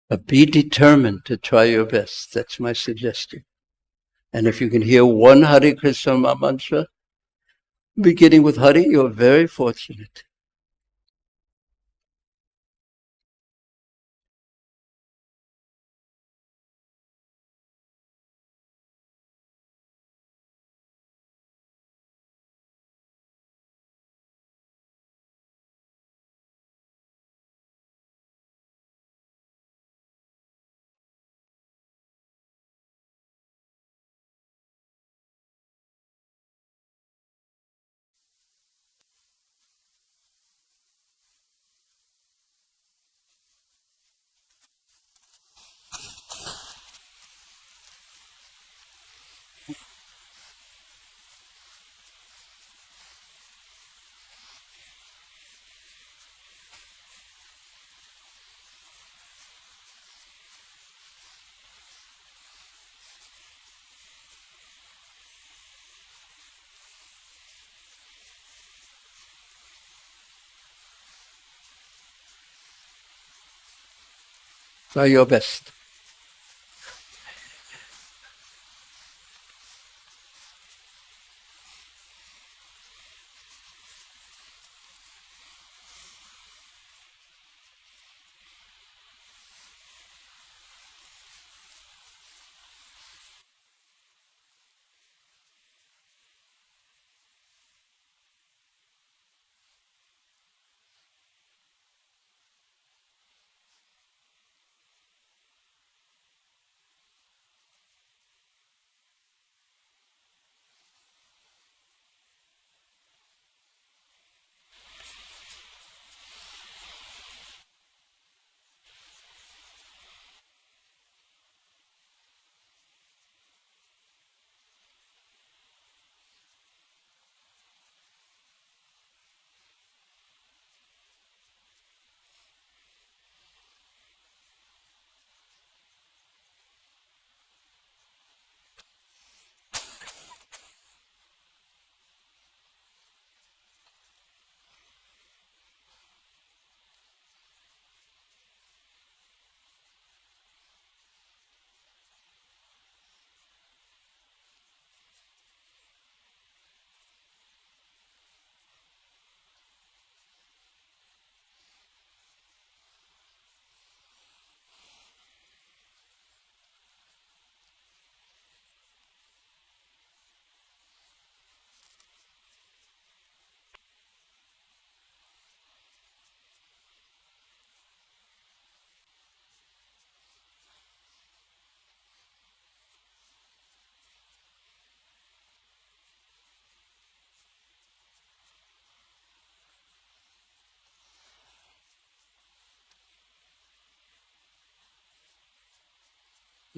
S3: But be determined to try your best. That's my suggestion. And if you can hear one Hare Krishna mantra, beginning with Hare, you're very fortunate. Try your best.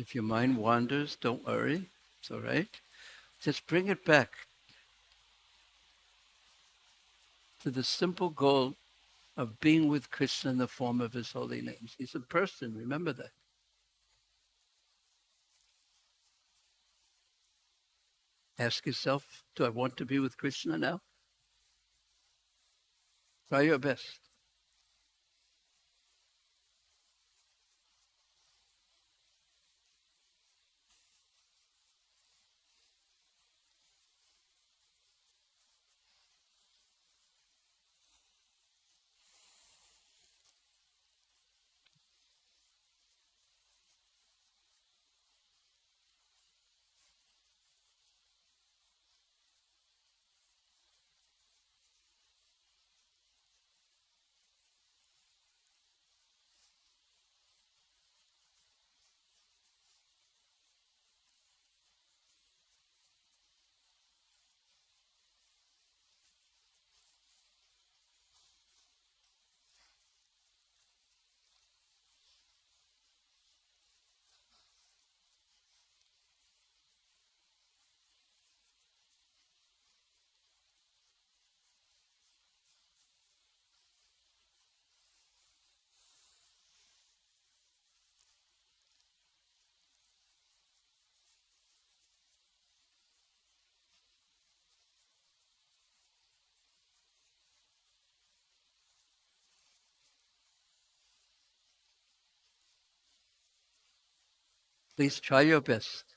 S3: If your mind wanders, don't worry. It's all right. Just bring it back to the simple goal of being with Krishna in the form of his holy names. He's a person, remember that. Ask yourself, do I want to be with Krishna now? Try your best. Please try your best.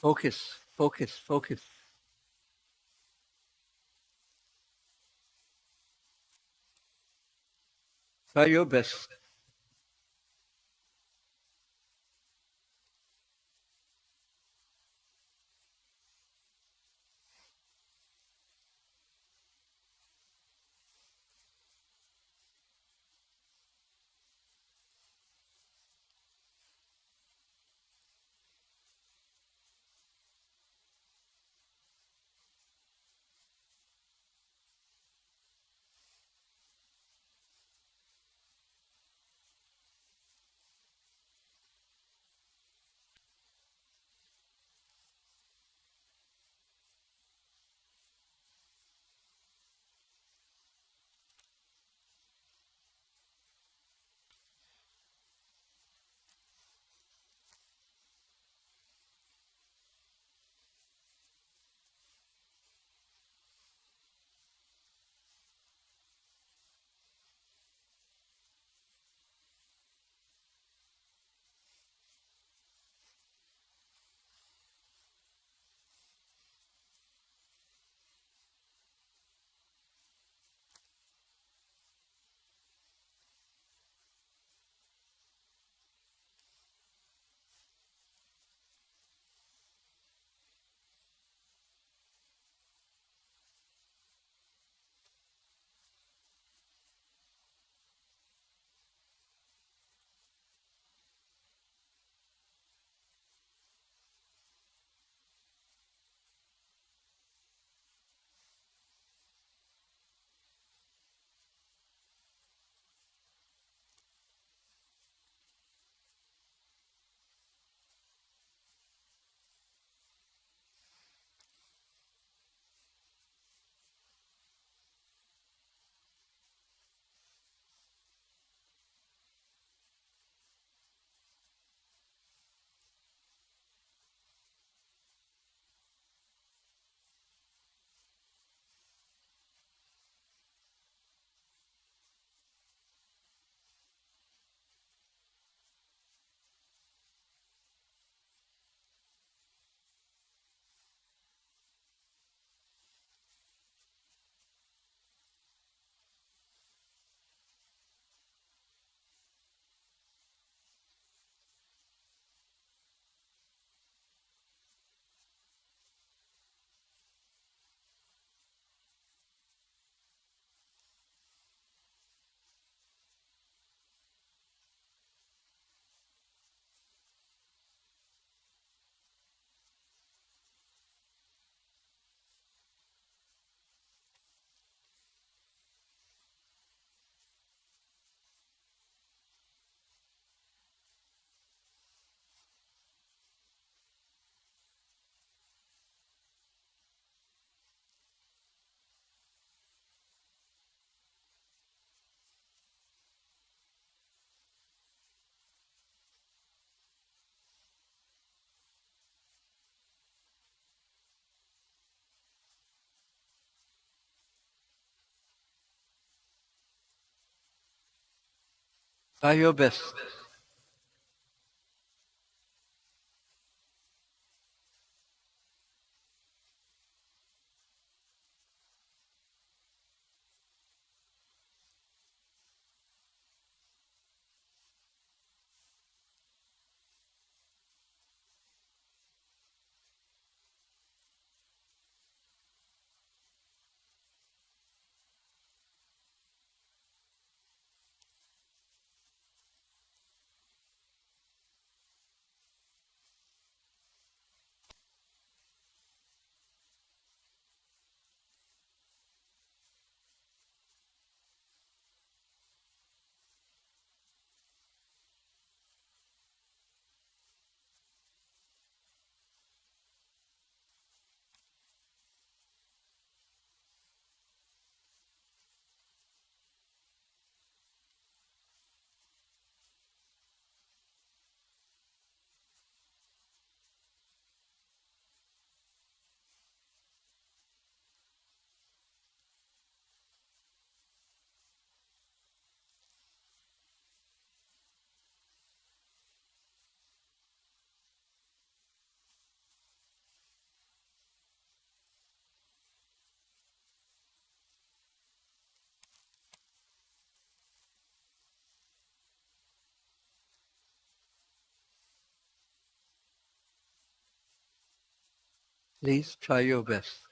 S3: Focus, focus, focus. Try your best. Try your best. Please try your best.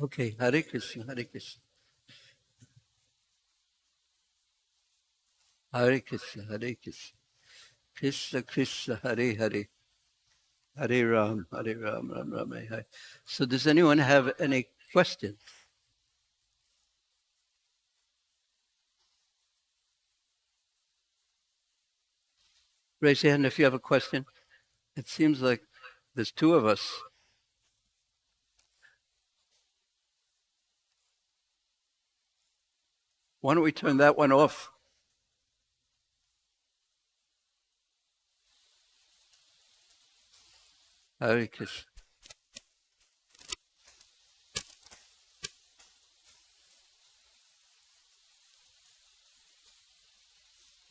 S3: Okay, Hare Krishna, Hare Krishna. Hare Krishna, Hare Krishna. Krishna Krishna, Hare Hare. Hare Ram, Hare Ram, Ram Ram, Hare Hare. So does anyone have any questions? Raise your hand if you have a question. It seems like there's two of us. Why don't we turn that one off? Hare Krishna.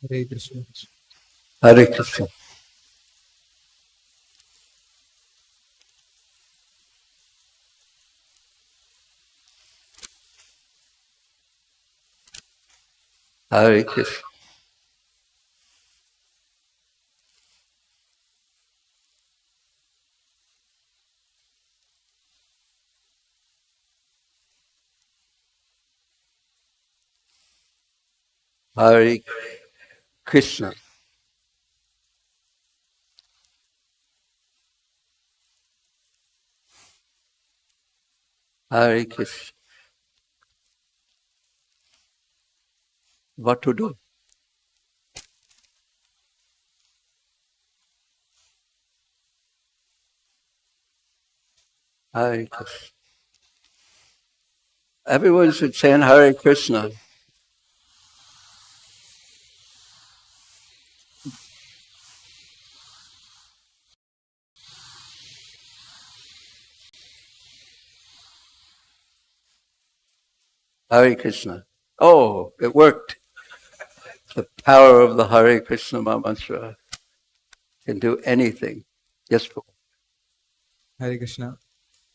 S6: Hare Krishna.
S3: Hare Krishna. Hare Krishna. Hare Krishna. Hare Krishna. What to do? Hare Krishna. Everyone should chant Hare Krishna. Hare Krishna. Oh, it worked. The power of the Hare Krishna mantra can do anything. Yes, Prabhu.
S6: Hare Krishna.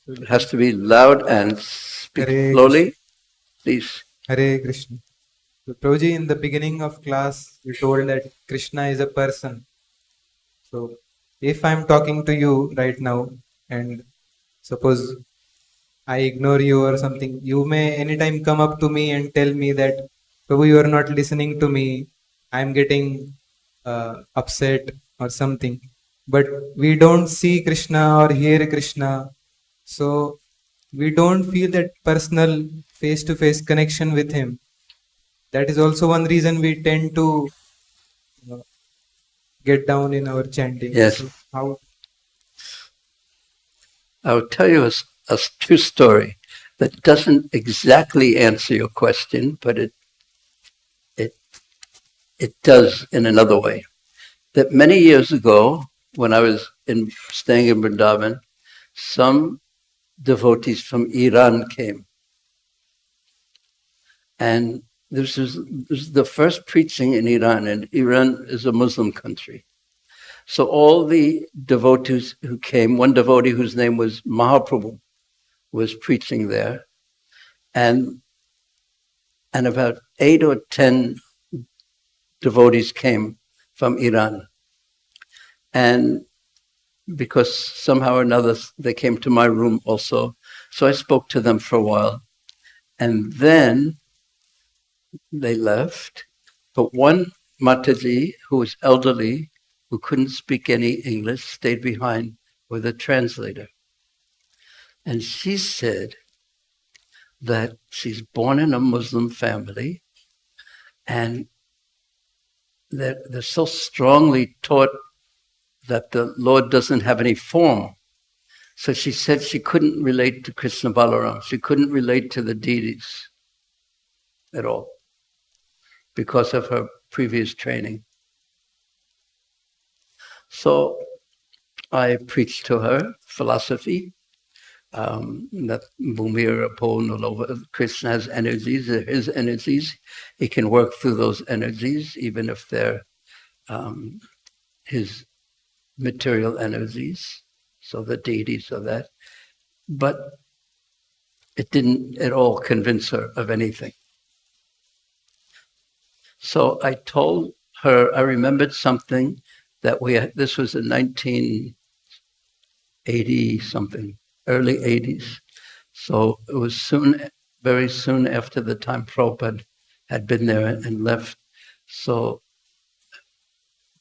S3: It has to be loud and speak
S6: Hare
S3: slowly. Please.
S6: Hare Krishna. So, Prabhuji, in the beginning of class, you told that Krishna is a person. So, if I'm talking to you right now, and suppose I ignore you or something, you may anytime come up to me and tell me that, Prabhu, you are not listening to me. I'm getting upset or something. But we don't see Krishna or hear Krishna. So, we don't feel that personal face-to-face connection with him. That is also one reason we tend to get down in our chanting.
S3: Yes.
S6: So how?
S3: I'll tell you a true story that doesn't exactly answer your question, but it does in another way. That many years ago, when I was staying in Vrindavan, some devotees from Iran came. And this is the first preaching in Iran, and Iran is a Muslim country. So all the devotees who came, one devotee whose name was Mahaprabhu was preaching there, and about 8 or 10 devotees came from Iran. And because somehow or another they came to my room also, so I spoke to them for a while. And then they left, but one Mataji, who was elderly, who couldn't speak any English, stayed behind with a translator. And she said that she's born in a Muslim family and that they're so strongly taught that the Lord doesn't have any form. So she said she couldn't relate to Krishna Balaram. She couldn't relate to the deities at all because of her previous training. So I preached to her philosophy, that Bhumira Pon all over. Krishna has energies, they're his energies. He can work through those energies, even if they're his material energies. So the deities are that. But it didn't at all convince her of anything. So I told her, I remembered something that this was in 1980 something, early 80s. So it was very soon after the time Prabhupada had been there and left. So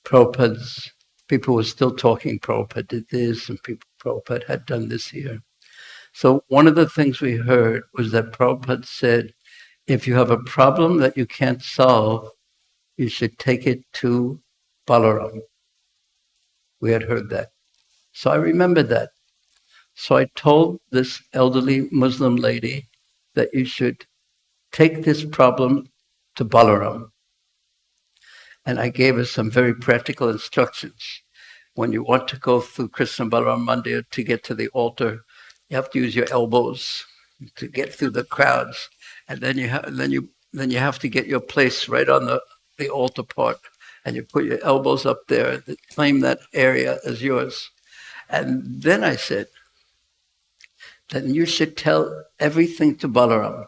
S3: Prabhupada's people were still talking, Prabhupada did this, and Prabhupada had done this here. So one of the things we heard was that Prabhupada said, if you have a problem that you can't solve, you should take it to Balaram. We had heard that. So I remembered that. So I told this elderly Muslim lady that you should take this problem to Balaram. And I gave her some very practical instructions. When you want to go through Krishna Balaram Mandir to get to the altar, you have to use your elbows to get through the crowds. And then you have to get your place right on the altar part. And you put your elbows up there and claim that area as yours. And then I said, then you should tell everything to Balaram.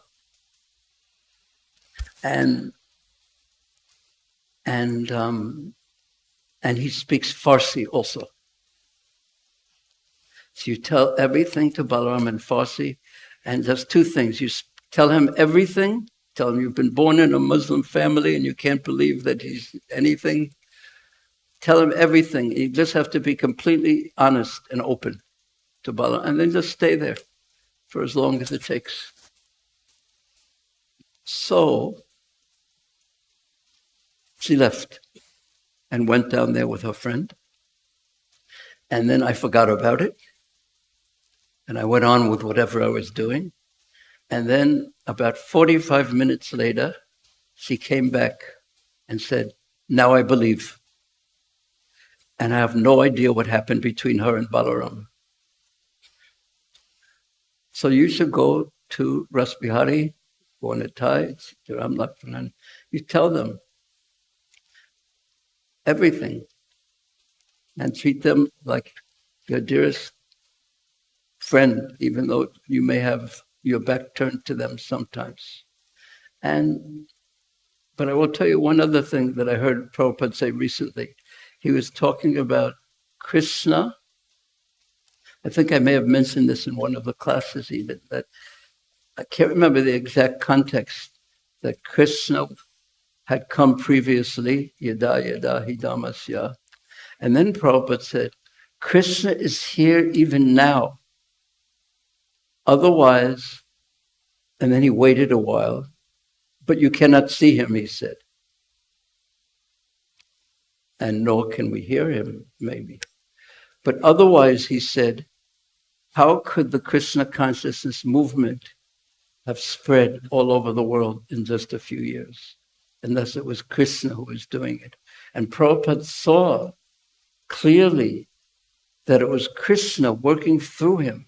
S3: And he speaks Farsi also. So you tell everything to Balaram in Farsi, and there's two things. You tell him everything, tell him you've been born in a Muslim family and you can't believe that he's anything. Tell him everything. You just have to be completely honest and open to Balaram, and then just stay there for as long as it takes. So she left and went down there with her friend. And then I forgot about it. And I went on with whatever I was doing. And then about 45 minutes later, she came back and said, now I believe. And I have no idea what happened between her and Balaram. So you should go to Ras Bihari, Gonatai, Ram Lakshmanan. You tell them everything and treat them like your dearest friend, even though you may have your back turned to them sometimes. But I will tell you one other thing that I heard Prabhupada say recently. He was talking about Krishna. I think I may have mentioned this in one of the classes even, that I can't remember the exact context, that Krishna had come previously, yada yada hidamasya. And then Prabhupada said, Krishna is here even now. Otherwise, and then he waited a while, but you cannot see him, he said. And nor can we hear him, maybe. But otherwise, he said, how could the Krishna consciousness movement have spread all over the world in just a few years? Unless it was Krishna who was doing it. And Prabhupada saw clearly that it was Krishna working through him.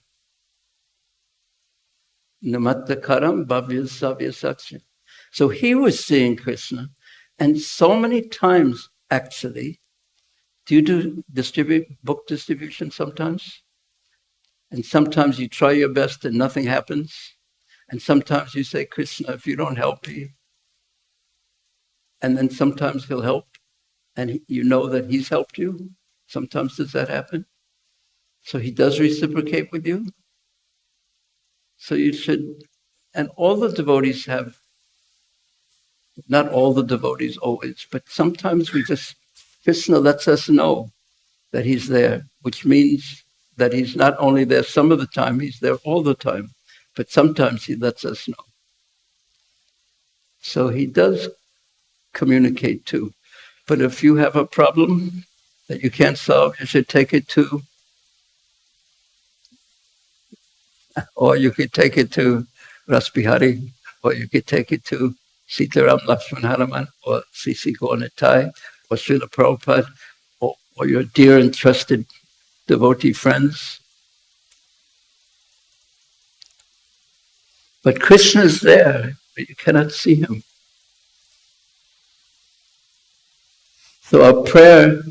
S3: Namattakaram bhavya savya saksha. So he was seeing Krishna. And so many times, actually, do you do book distribution sometimes? And sometimes you try your best and nothing happens. And sometimes you say, Krishna, if you don't help me. And then sometimes he'll help. And you know that he's helped you. Sometimes does that happen? So he does reciprocate with you. So you should, and all the devotees have, not all the devotees always, but sometimes Krishna lets us know that he's there, which means that he's not only there some of the time, he's there all the time, but sometimes he lets us know. So he does communicate too. But if you have a problem that you can't solve, you should take it to, or you could take it to Ras Bihari, or you could take it to Sitaram Lakshman Hanuman, or ISKCON, or Srila Prabhupada, or your dear and trusted devotee friends. But Krishna is there, but you cannot see him. So our prayer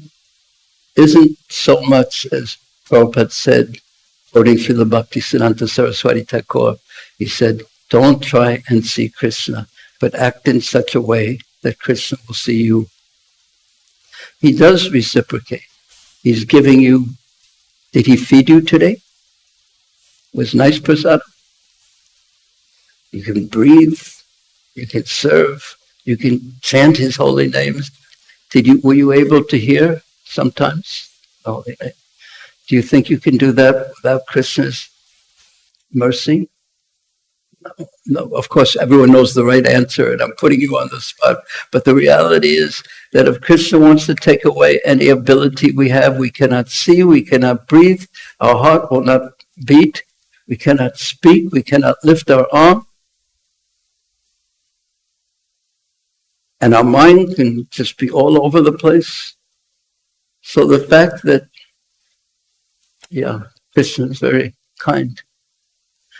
S3: isn't so much, as Prabhupada said, quoting Srila Bhaktisiddhanta Saraswati Thakur, he said, don't try and see Krishna, but act in such a way that Krishna will see you. He does reciprocate. He's giving you, did he feed you today? Was nice prasad? You can breathe. You can serve. You can chant His holy names. Were you able to hear sometimes the holy name? Do you think you can do that without Krishna's mercy? No, of course, everyone knows the right answer, and I'm putting you on the spot. But the reality is that if Krishna wants to take away any ability we have, we cannot see, we cannot breathe, our heart will not beat, we cannot speak, we cannot lift our arm, and our mind can just be all over the place. So the fact that, Krishna is very kind.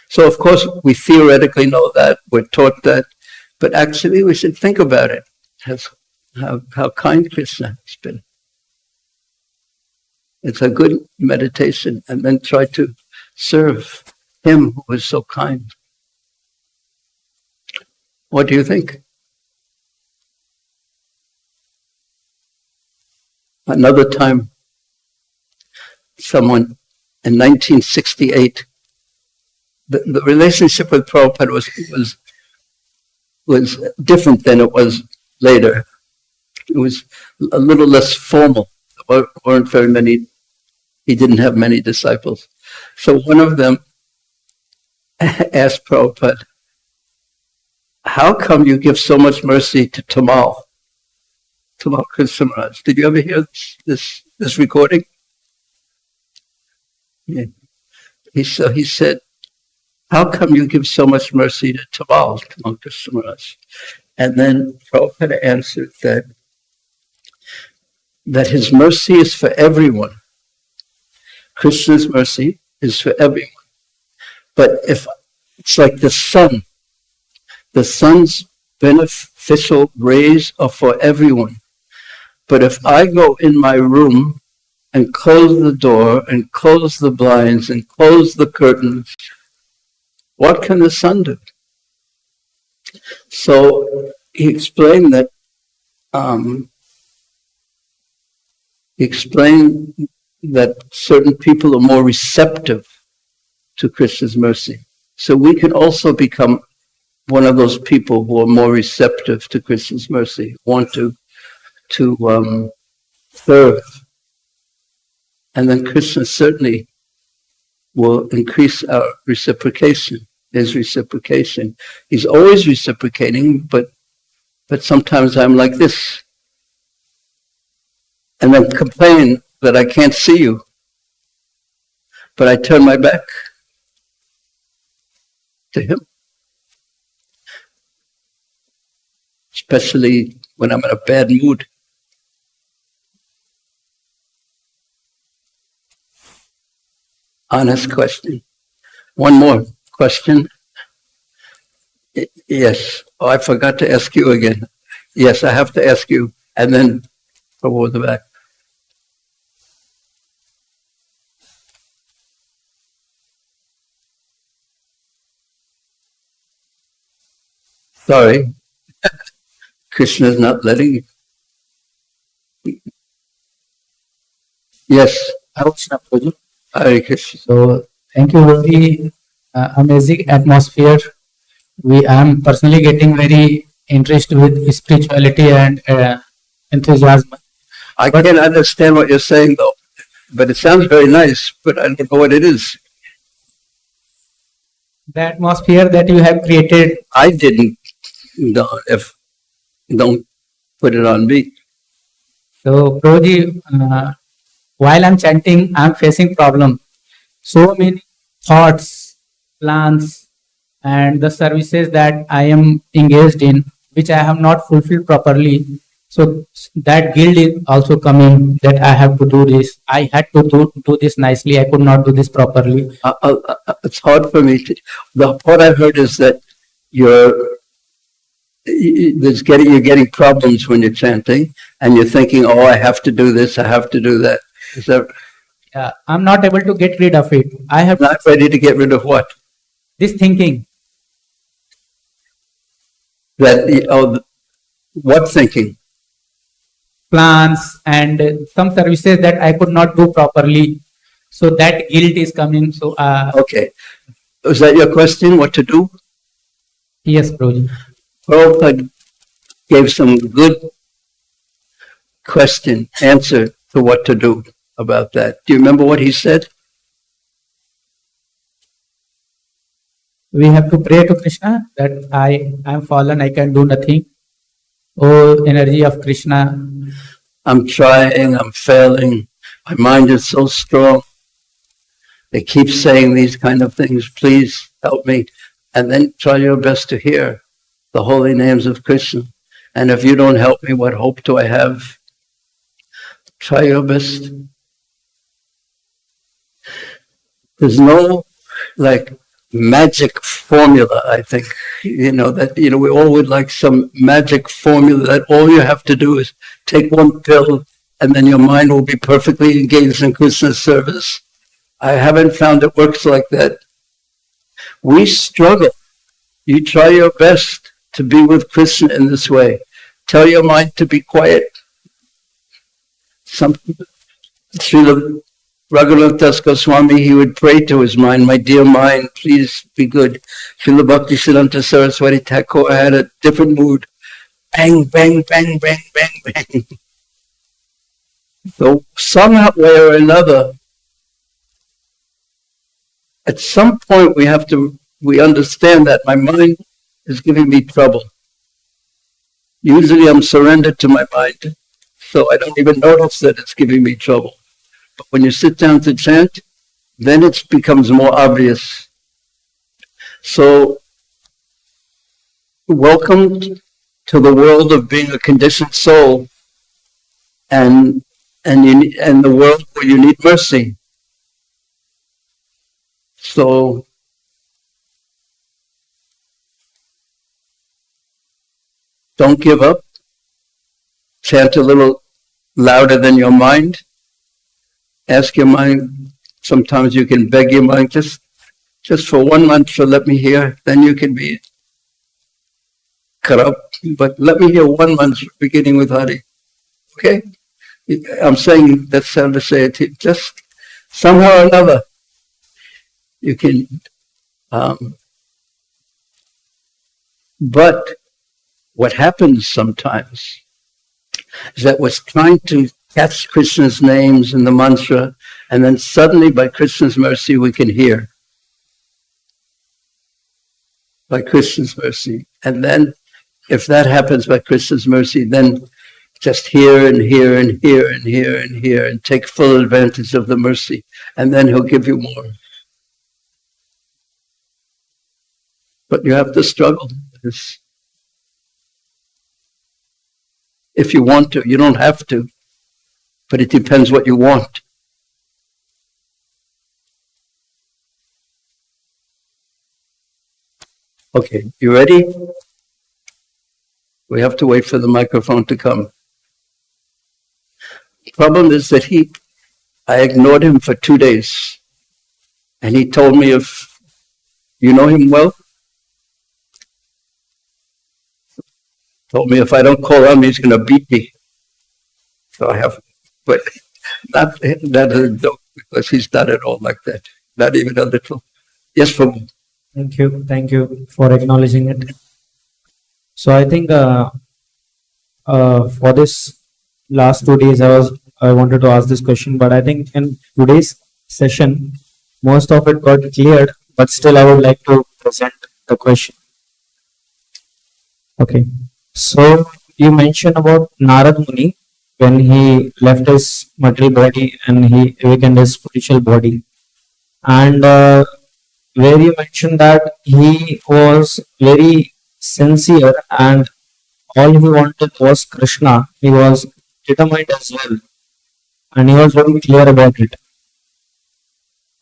S3: So of course we theoretically know that, we're taught that, but actually we should think about it, how kind Krishna has been. It's a good meditation, and then try to serve Him who is so kind. What do you think? Another time, someone in 1968, the relationship with Prabhupada was different than it was later. It was a little less formal. There weren't very many, he didn't have many disciples. So one of them asked Prabhupada, how come you give so much mercy to Tamal Krishna Maharaj? Did you ever hear this recording? Yeah. He said, how come you give so much mercy to Tamal Krishna Maharaj? And then Prabhupada answered that his mercy is for everyone. Krishna's mercy is for everyone. But if it's like the sun's beneficial rays are for everyone. But if I go in my room and close the door and close the blinds and close the curtains, what can the sun do? So he explained that certain people are more receptive to Krishna's mercy. So we can also become one of those people who are more receptive to Krishna's mercy, want to serve. And then Krishna certainly will increase our reciprocation, his reciprocation. He's always reciprocating, but sometimes I'm like this. And then complain that I can't see you. But I turn my back to him. Especially when I'm in a bad mood. Honest question. One more question. Yes. Oh, I forgot to ask you again. Yes, I have to ask you. And then over the back. Sorry. Krishna's not letting you. Yes. Hare Krishna.
S13: So, thank you for the amazing atmosphere. I am personally getting very interested with spirituality and enthusiasm.
S3: I can't understand what you're saying though, but it sounds very nice, but I don't know what it is.
S13: The atmosphere that you have created.
S3: I didn't. Don't put it on me.
S13: So, Prabhuji, while I'm chanting, I'm facing problem. So many thoughts, plans, and the services that I am engaged in, which I have not fulfilled properly. So that guilt is also coming that I have to do this. I had to do this nicely. I could not do this properly.
S3: It's hard for me to. What I've heard is that you're getting problems when you're chanting, and you're thinking, "Oh, I have to do this. I have to do that." Is that?
S13: Yeah, I'm not able to get rid of it. I have
S3: not ready to get rid of what?
S13: This thinking.
S3: What thinking?
S13: Plans and some services that I could not do properly. So that guilt is coming. So
S3: okay, is that your question? What to do?
S13: Yes, Prabhuji.
S3: Prabhupada gave some good answer to what to do about that. Do you remember what he said?
S13: We have to pray to Krishna that I am fallen, I can do nothing. Oh, energy of Krishna.
S3: I'm trying, I'm failing. My mind is so strong. They keep saying these kind of things. Please help me. And then try your best to hear the holy names of Krishna. And if you don't help me, what hope do I have? Try your best. There's no magic formula, I think. We all would like some magic formula that all you have to do is take one pill and then your mind will be perfectly engaged in Krishna's service. I haven't found it works like that. We struggle. You try your best to be with Krishna in this way. Tell your mind to be quiet. Srila Raghunath Das Goswami, he would pray to his mind, my dear mind, please be good. Srila Bhakti Siddhanta Saraswati Thakur had a different mood. Bang, bang, bang, bang, bang, bang. So somehow way or another, at some point we understand that my mind is giving me trouble. Usually I'm surrendered to my mind, so I don't even notice that it's giving me trouble. But when you sit down to chant, then it becomes more obvious. So, welcome to the world of being a conditioned soul, and the world where you need mercy. So, don't give up. Chant a little louder than your mind. Ask your mind. Sometimes you can beg your mind, just for 1 month, so let me hear. Then you can be corrupt. But let me hear 1 month beginning with Hari. Okay? I'm saying that's how to say it. Just somehow or another, you can. But what happens sometimes is that we're trying to catch Krishna's names in the mantra, and then suddenly by Krishna's mercy we can hear. By Krishna's mercy. And then if that happens by Krishna's mercy, then just hear and hear and hear and hear and hear and take full advantage of the mercy, and then he'll give you more. But you have to struggle. If you want to, you don't have to, but it depends what you want. Okay, you ready? We have to wait for the microphone to come. The problem is that I ignored him for 2 days, and he told me, if you know him well, told me if I don't call him, he's going to beat me. So I have, but that is a joke, because he's not at all like that. Not even a little. Yes, Prabhu.
S7: Thank you for acknowledging it. So I think for this last 2 days, I wanted to ask this question, but I think in today's session, most of it got cleared, but still I would like to present the question. Okay. So you mentioned about Narad Muni when he left his material body and he awakened his spiritual body. And where you mentioned that he was very sincere and all he wanted was Krishna. He was determined as well. And he was very clear about it.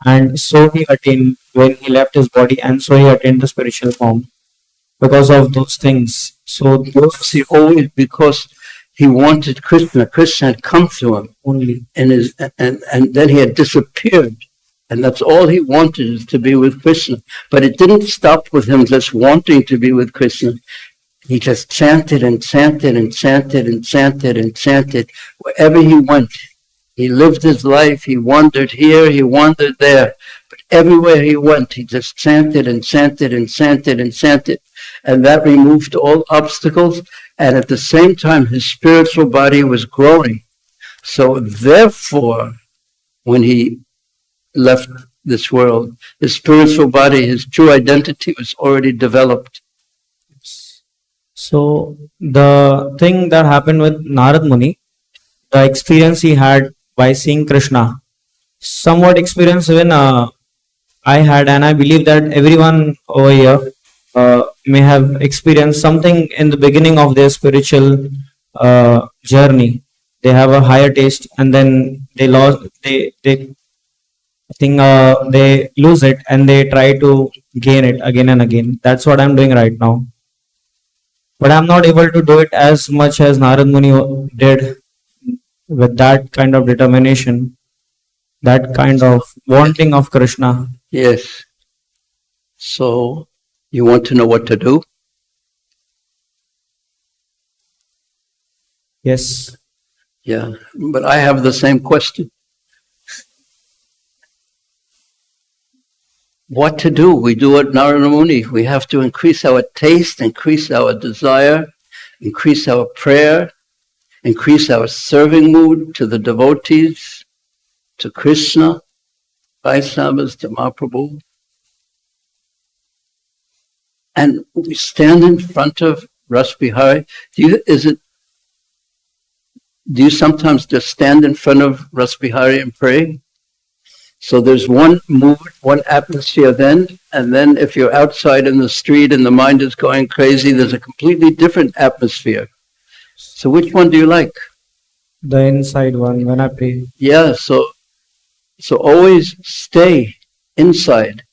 S7: And so he attained when he left his body, and so he attained the spiritual form because of those things. So those
S3: he always, because he wanted Krishna. Krishna had come to him
S7: only,
S3: and then he had disappeared, and that's all he wanted, is to be with Krishna. But it didn't stop with him just wanting to be with Krishna. He just chanted and chanted and chanted and chanted and chanted wherever he went. He lived his life. He wandered here. He wandered there. But everywhere he went, he just chanted and chanted and chanted and chanted. and that removed all obstacles, and at the same time his spiritual body was growing. So therefore, when he left this world, his spiritual body, his true identity was already developed.
S7: So the thing that happened with Narad Muni, the experience he had by seeing Krishna, somewhat experience even I had, and I believe that everyone over here may have experienced something in the beginning of their spiritual journey. They have a higher taste, and then they they lose it, and they try to gain it again and again. That's what I'm doing right now. But I'm not able to do it as much as Narad Muni did, with that kind of determination, that kind of wanting of Krishna.
S3: Yes. So, you want to know what to do?
S7: Yes.
S3: Yeah, but I have the same question. What to do? We do it Narada Muni. We have to increase our taste, increase our desire, increase our prayer, increase our serving mood to the devotees, to Krishna, Vaishnavas, to Mahaprabhu. And we stand in front of Ras Bihari. Do you sometimes just stand in front of Ras Bihari and pray? So there's one mood, one atmosphere then, and then if you're outside in the street and the mind is going crazy, there's a completely different atmosphere. So which one do you like?
S7: The inside one, when I pray.
S3: Yeah, so always stay inside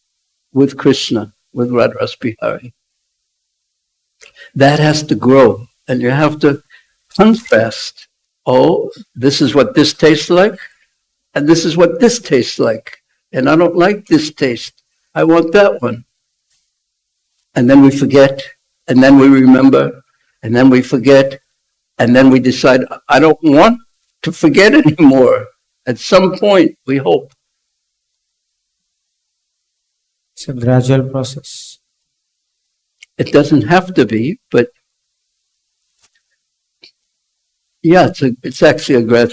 S3: with Krishna, with Radha Bihari. That has to grow, and you have to contrast. Oh, this is what this tastes like, and this is what this tastes like. And I don't like this taste. I want that one. And then we forget, and then we remember, and then we forget, and then we decide, I don't want to forget anymore. At some point, we hope.
S7: It's a gradual process.
S3: It doesn't have to be, but yeah, it's actually a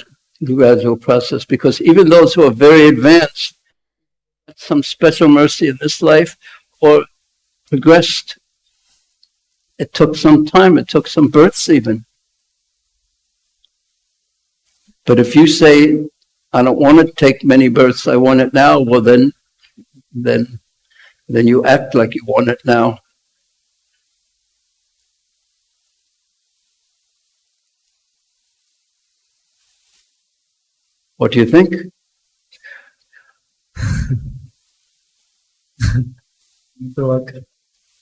S3: gradual process, because even those who are very advanced, some special mercy in this life, or progressed, it took some time, it took some births even. But if you say, I don't want to take many births, I want it now, well then you act like you want it now. What do you think?
S7: Need to work.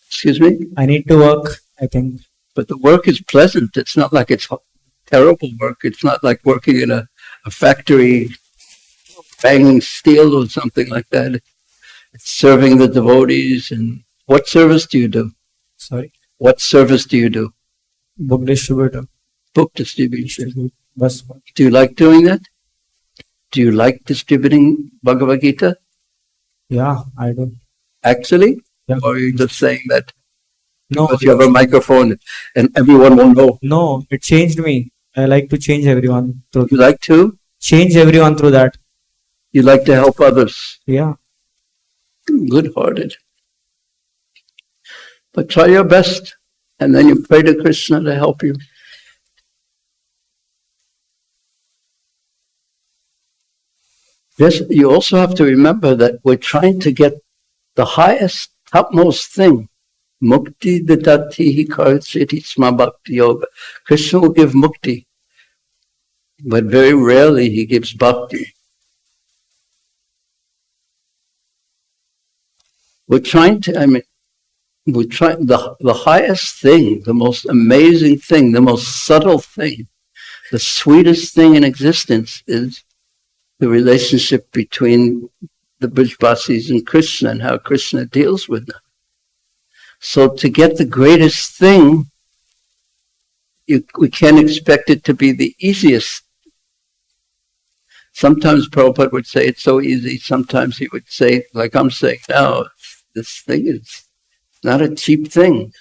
S3: Excuse me?
S7: I need to work, I think.
S3: But the work is pleasant. It's not like it's terrible work. It's not like working in a factory, banging steel or something like that. It's serving the devotees. And what service do you do?
S7: Sorry?
S3: What service do you do?
S7: Book distributor.
S3: Book distribution.
S7: Bus.
S3: Do you like doing that? Do you like distributing Bhagavad Gita?
S7: Yeah, I do.
S3: Actually?
S7: Yeah.
S3: Or are you just saying that
S7: No,
S3: because you have a microphone and everyone will know?
S7: No, it changed me. I like to change everyone through.
S3: You like to?
S7: Change everyone through that.
S3: You like to help others?
S7: Yeah.
S3: Good-hearted. But try your best, and then you pray to Krishna to help you. Yes, you also have to remember that we're trying to get the highest, topmost thing. Mukti dadati karchiti sma bhakti yoga. Krishna will give mukti, but very rarely he gives bhakti. We're trying to, the highest thing, the most amazing thing, the most subtle thing, the sweetest thing in existence is the relationship between the Brijvasis and Krishna and how Krishna deals with them. So to get the greatest thing, we can't expect it to be the easiest. Sometimes Prabhupada would say it's so easy. Sometimes he would say, like I'm saying now, this thing is not a cheap thing.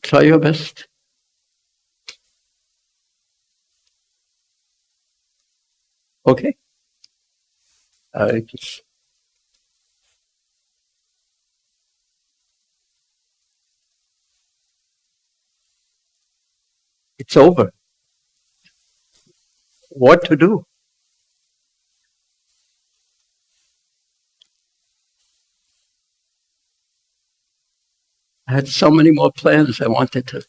S3: Try your best. Okay? Hare Krishna. It's over. What to do? I had so many more plans. I wanted to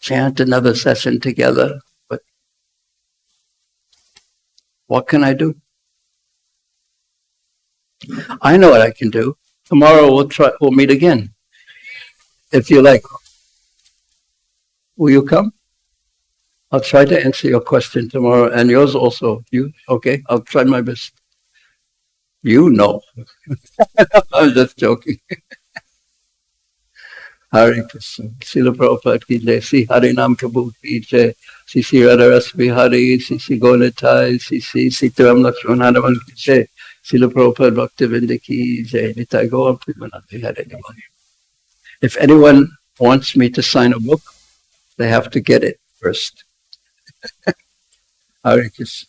S3: chant another session together, but what can I do? I know what I can do. Tomorrow we'll meet again. If you like. Will you come? I'll try to answer your question tomorrow and yours also. You okay? I'll try my best. You know. I'm just joking. Hare Krishna. Srila Prabhupada ki jai. Sri Harinam Kabut ki jai. Sri Radharas Vihari. Sri Gonatai. Sri Sitaram Lakshman Hanuman ki jai. Srila Prabhupada Bhaktivinda ki jai. Nitai Gaur Premanandi Hare Namo. If anyone wants me to sign a book, they have to get it first. Hare Krishna.